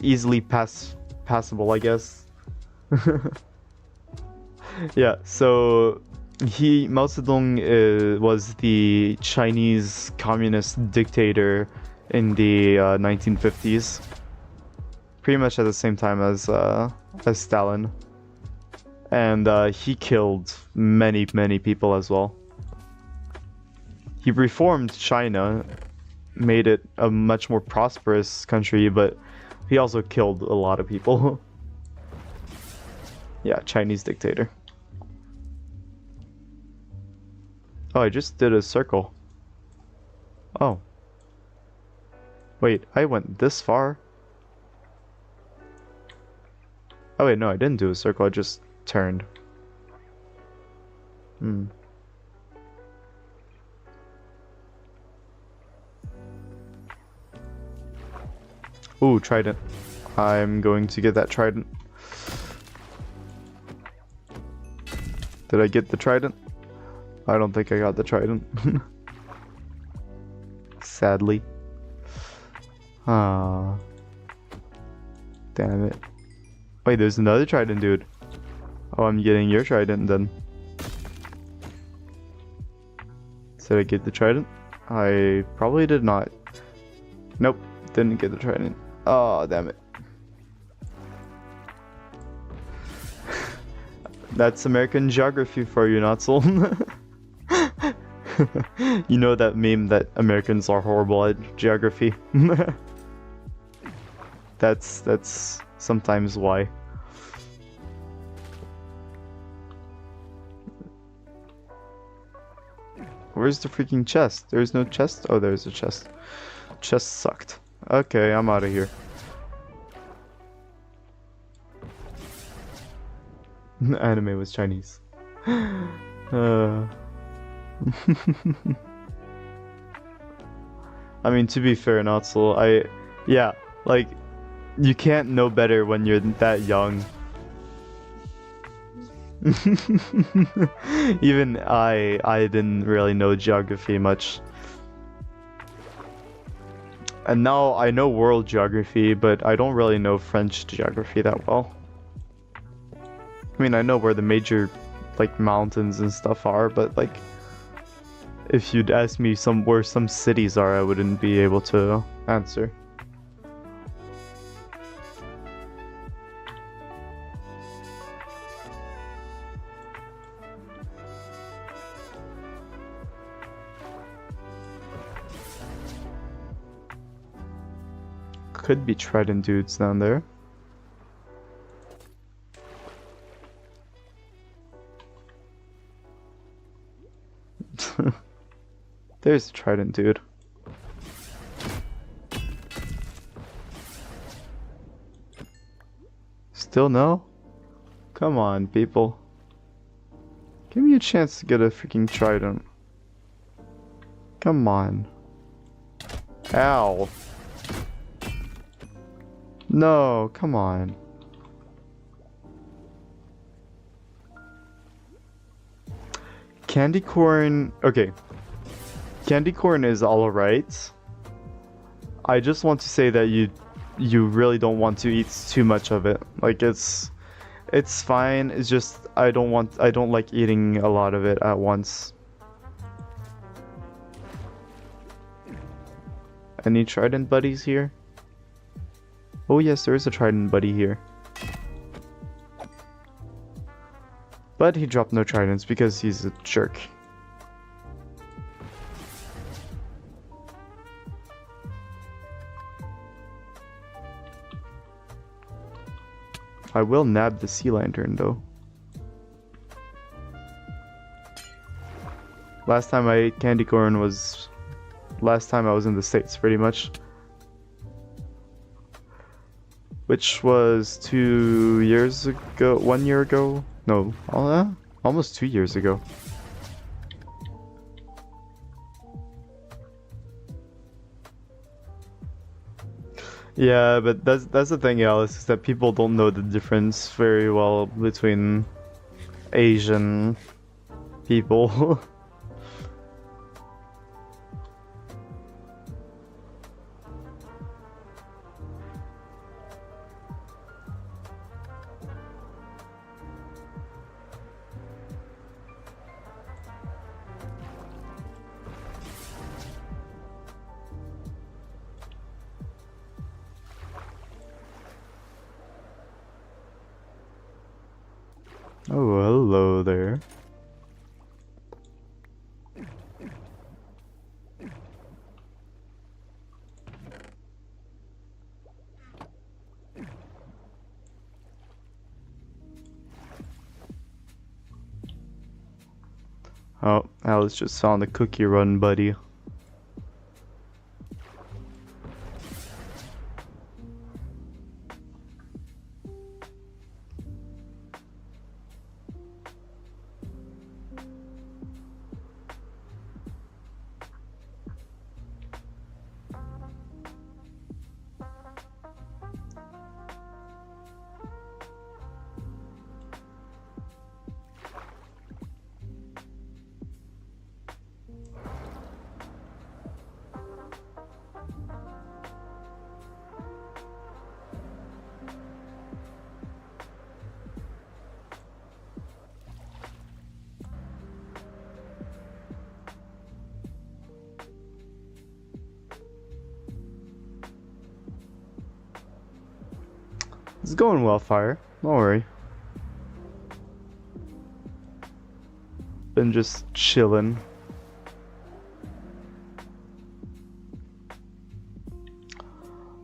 easily passable, I guess. Yeah, so Mao Zedong was the Chinese communist dictator in the 1950s, pretty much at the same time as Stalin, and he killed many people as well. He reformed China, made it a much more prosperous country, but he also killed a lot of people. Yeah, Chinese dictator. Oh, I just did a circle. Oh. Wait, I went this far? Oh wait, no, I didn't do a circle, I just turned. Ooh, trident. I'm going to get that trident. Did I get the trident? I don't think I got the trident. Sadly. Ah. Damn it. Wait, there's another trident, dude. Oh, I'm getting your trident then. Did I get the trident? I probably did not. Nope, didn't get the trident. Oh, damn it. That's American geography for you, Notzel. You know that meme that Americans are horrible at geography? That's sometimes why. Where's the freaking chest? There's no chest? Oh, there's a chest. Chest sucked. Okay, I'm out of here. Anime was Chinese. I mean, to be fair, Notzel, yeah, like, you can't know better when you're that young. Even I didn't really know geography much. And now I know world geography, but I don't really know French geography that well. I mean, I know where the major, like, mountains and stuff are, but, like, if you'd ask me where some cities are, I wouldn't be able to answer. could be trident dudes down there. There's a trident dude. Still no? Come on, people. Give me a chance to get a freaking trident. Come on. Ow. No, come on. Candy corn. Okay. Candy corn is alright. I just want to say that you really don't want to eat too much of it. Like it's fine. It's just I don't like eating a lot of it at once. Any trident buddies here? Oh yes, there is a trident buddy here. But he dropped no tridents because he's a jerk. I will nab the sea lantern though. Last time I ate candy corn was last time I was in the States, pretty much. Which was 2 years ago, 1 year ago? No, almost 2 years ago. Yeah, but that's the thing, Alice, is that people don't know the difference very well between Asian people. Oh, hello there. Oh, Alice just found a cookie run, buddy. It's going well, Fire. Don't worry. Been just chilling.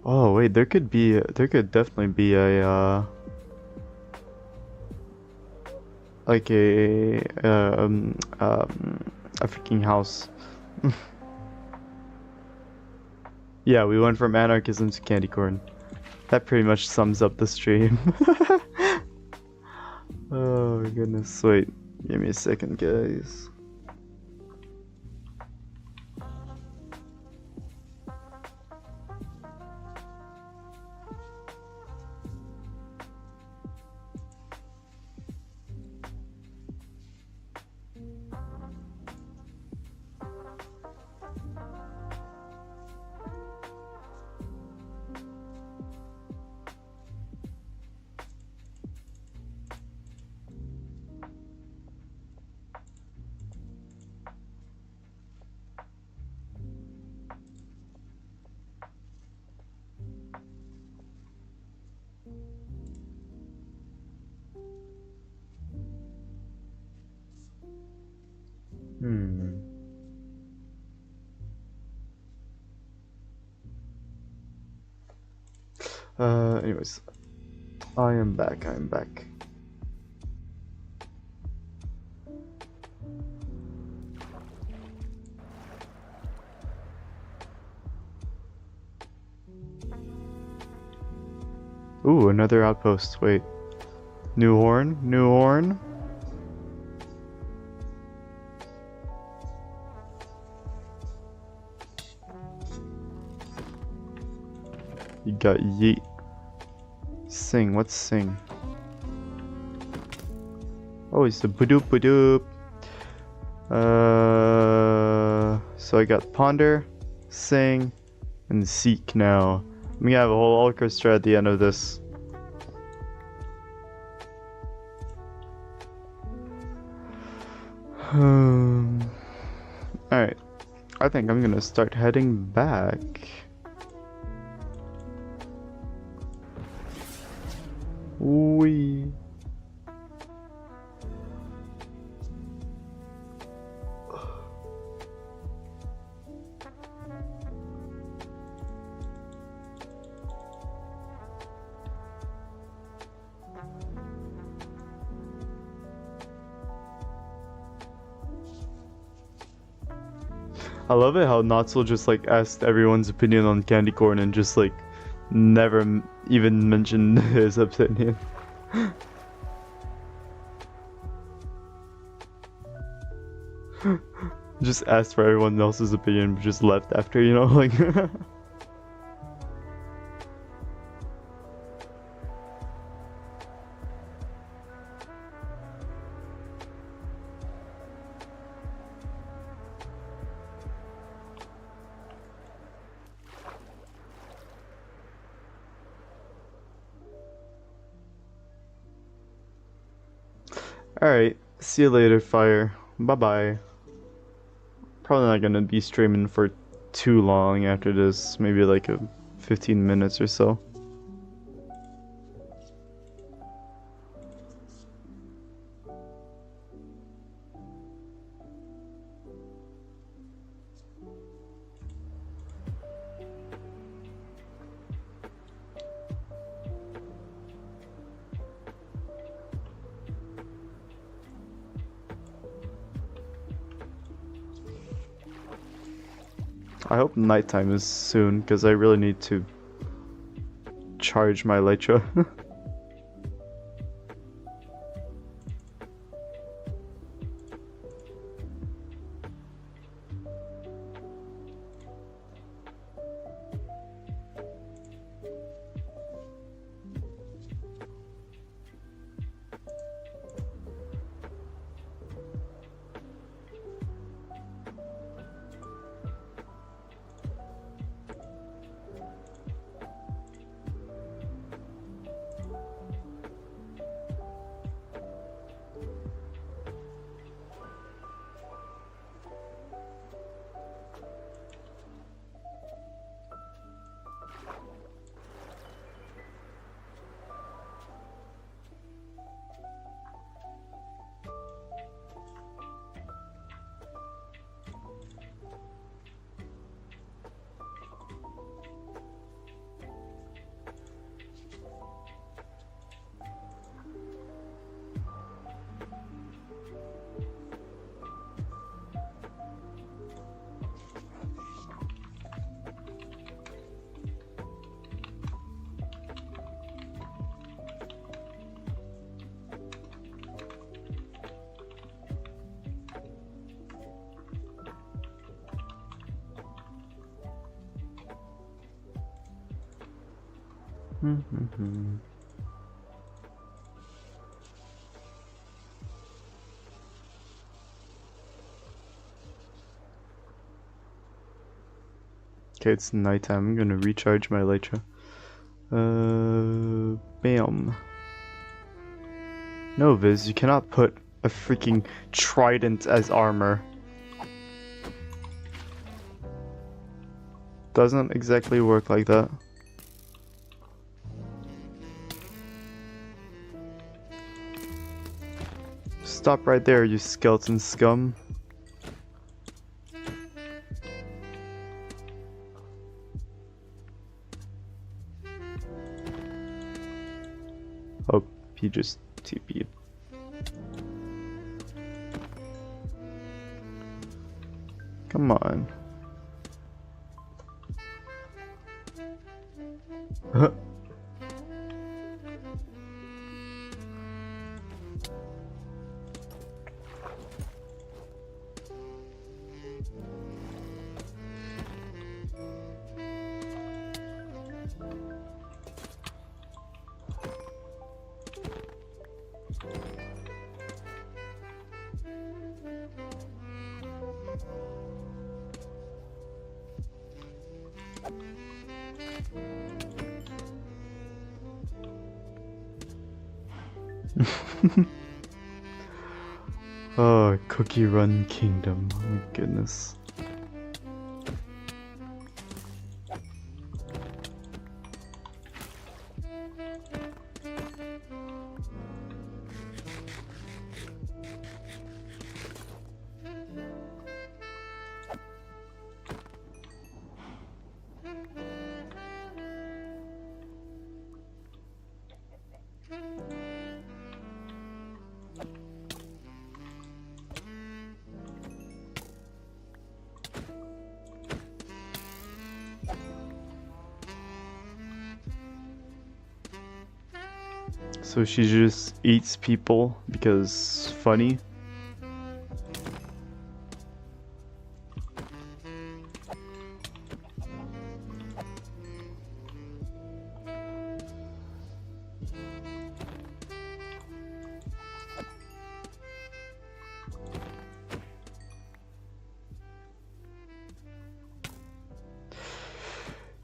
Oh wait, there could definitely be a like a freaking house. Yeah, we went from anarchism to candy corn. That pretty much sums up the stream. Oh my goodness. Wait, give me a second, guys. Anyways, I am back. Ooh, another outpost. Wait. New horn? You got yeet. Sing, what's sing? Oh, it's a badoop. So I got ponder, sing, and seek now. I'm gonna have a whole orchestra at the end of this. Alright. I think I'm gonna start heading back. Wee. I love it how Notzel just like asked everyone's opinion on candy corn and just like never even mentioned his opinion. Just asked for everyone else's opinion, but just left after, you know, like. Alright, see you later, Fire. Bye-bye. Probably not gonna be streaming for too long after this, maybe like 15 minutes or so. I hope nighttime is soon, because I really need to charge my Elytra. Okay, it's nighttime. I'm gonna recharge my Elytra. Bam. No, Viz, you cannot put a freaking trident as armor. Doesn't exactly work like that. Stop right there, you skeleton scum. Oh, he just TP'd. Come on. Oh, Cookie Run Kingdom. Oh my goodness. So she just eats people because funny.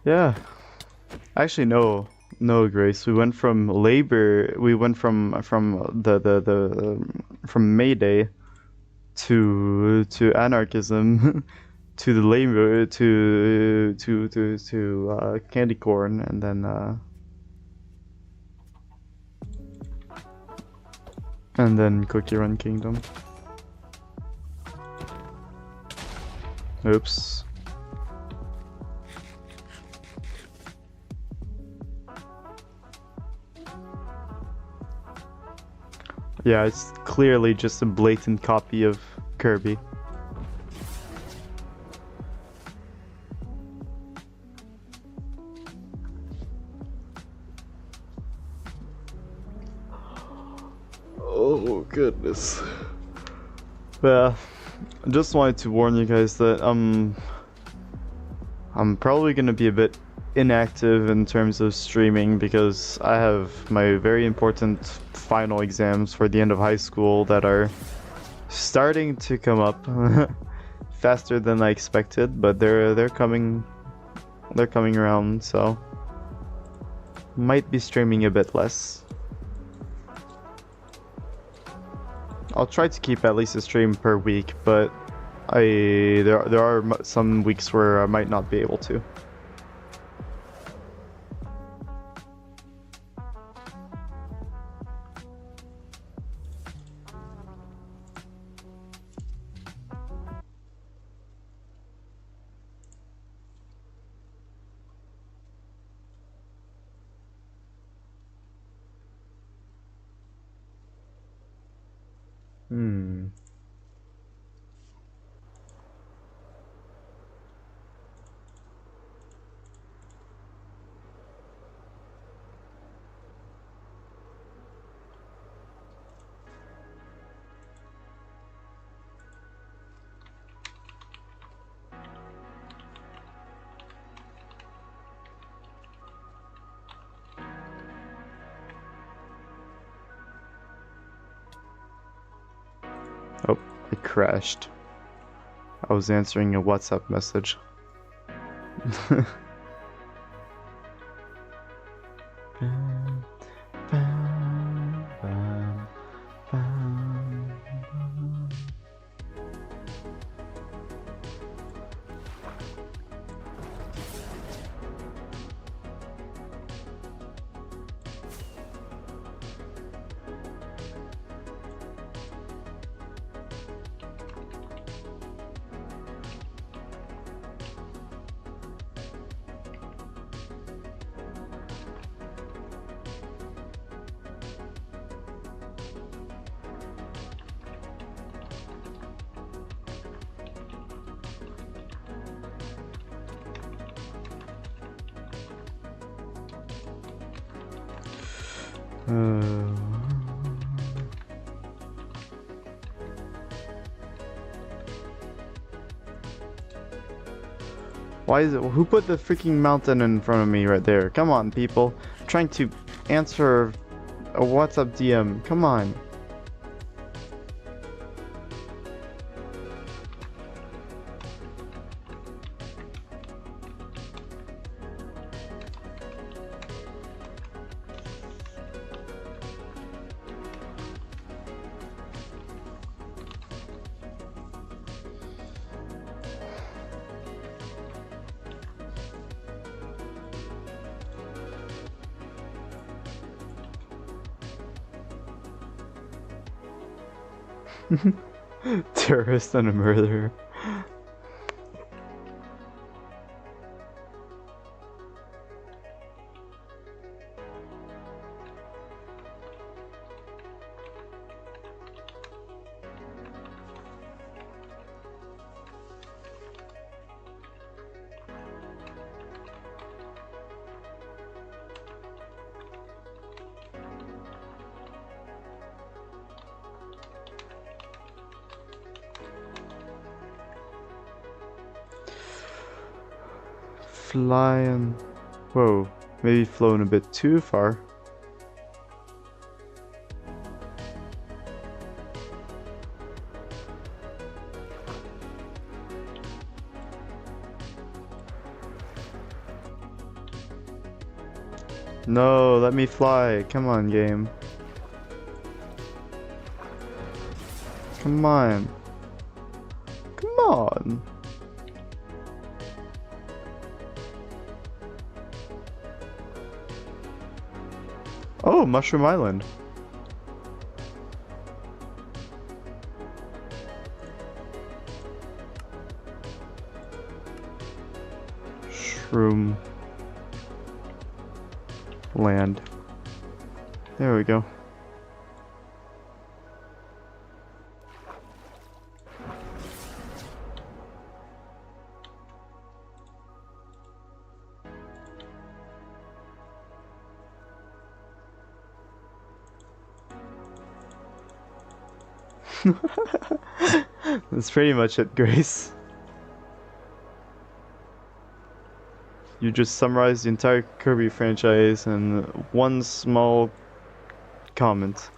Yeah. Actually, no. No, Grace. We went from labor. We went from from Mayday to anarchism to the labor to candy corn and then Cookie Run Kingdom. Oops. Yeah, it's clearly just a blatant copy of Kirby. Oh goodness. Well, I just wanted to warn you guys that I'm probably gonna be a bit inactive in terms of streaming because I have my very important final exams for the end of high school that are starting to come up faster than I expected, but they're coming around, so might be streaming a bit less. I'll try to keep at least a stream per week, but there are some weeks where I might not be able to. Oh, it crashed. I was answering a WhatsApp message. Why is it? Who put the freaking mountain in front of me right there? Come on, people. I'm trying to answer a WhatsApp DM. Come on. Terrorist and a murderer. Flying. Whoa, maybe flown a bit too far. No, let me fly. Come on, game. Come on. Come on. Oh, Mushroom Island. Shroom Land. There we go. That's pretty much it, Grace. You just summarized the entire Kirby franchise in one small comment.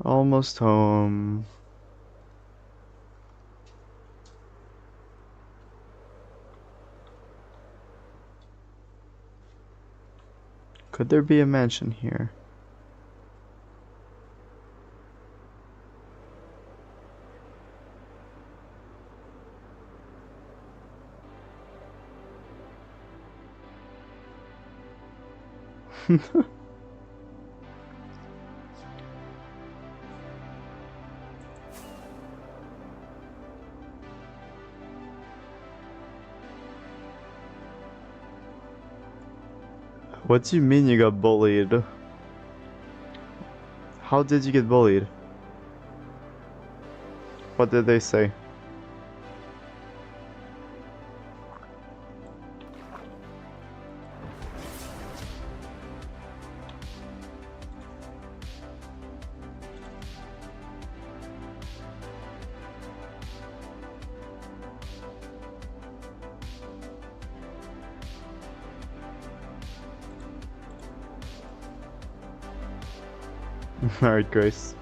Almost home. Could there be a mansion here? What do you mean you got bullied? How did you get bullied? What did they say? Alright, Grace.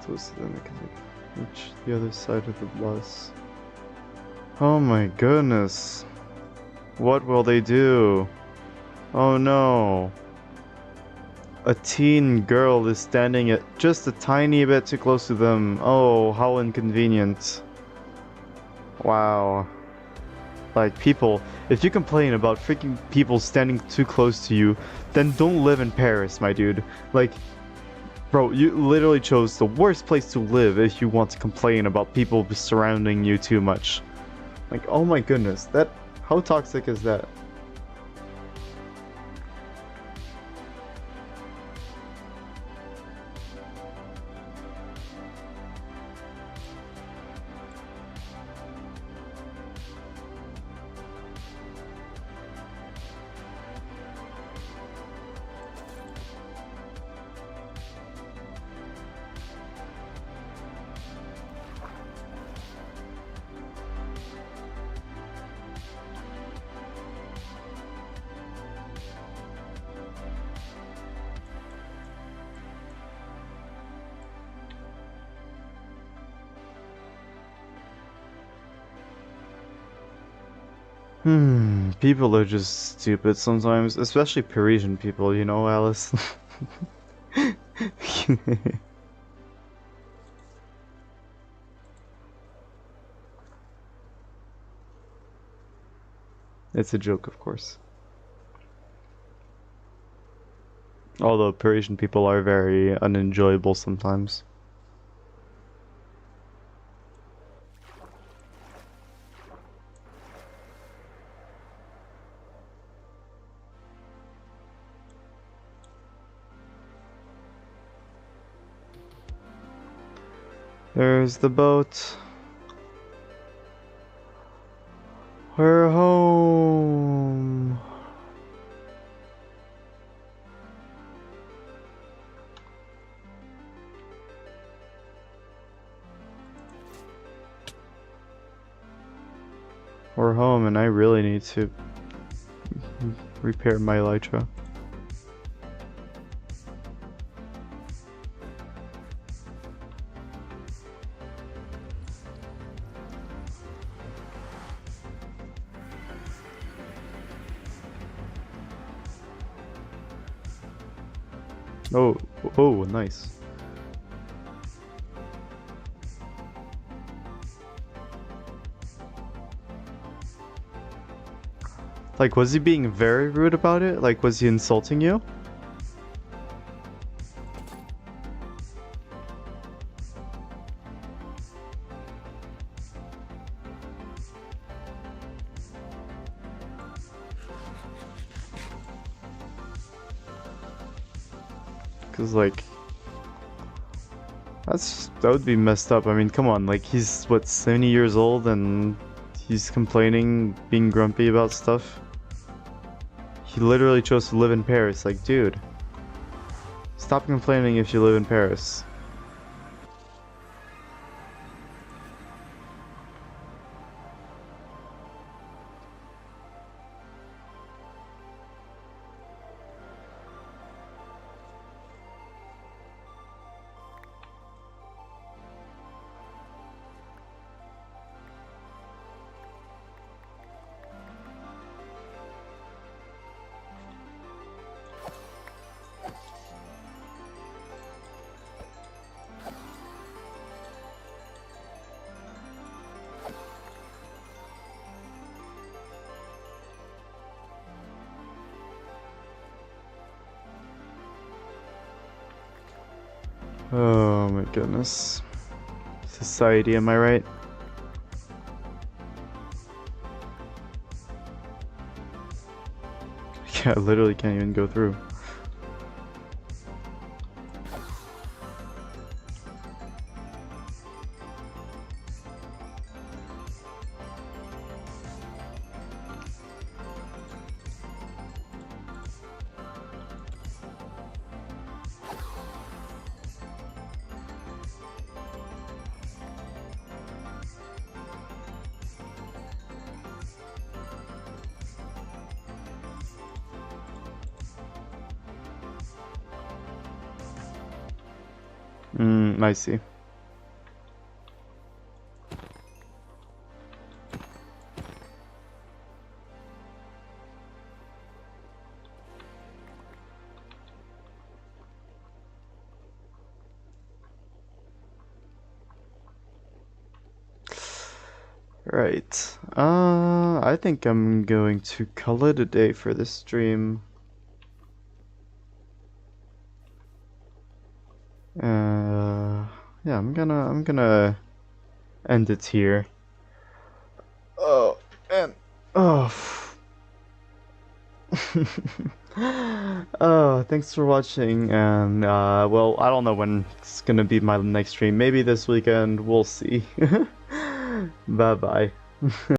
close to them, I can like, reach the other side of the bus. Oh my goodness. What will they do? Oh no. A teen girl is standing at just a tiny bit too close to them. Oh, how inconvenient. Wow. Like, people, if you complain about freaking people standing too close to you, then don't live in Paris, my dude. Like, bro, you literally chose the worst place to live if you want to complain about people surrounding you too much. Like, oh my goodness, how toxic is that? People are just stupid sometimes, especially Parisian people, you know, Alice? It's a joke, of course. Although Parisian people are very unenjoyable sometimes. There's the boat. We're home. We're home, and I really need to repair my elytra. Oh, nice. Like, was he being very rude about it? Like, was he insulting you? Cause like, that would be messed up. I mean, come on, like he's what, 70 years old and he's complaining, being grumpy about stuff. He literally chose to live in Paris. Like, dude, stop complaining if you live in Paris. Oh my goodness. Society, am I right? Yeah, I literally can't even go through. I see. Right. I think I'm going to call it a day for this stream. Yeah, I'm gonna end it here. Oh, and oh. Oh, thanks for watching, and well, I don't know when it's gonna be my next stream. Maybe this weekend. We'll see. Bye bye.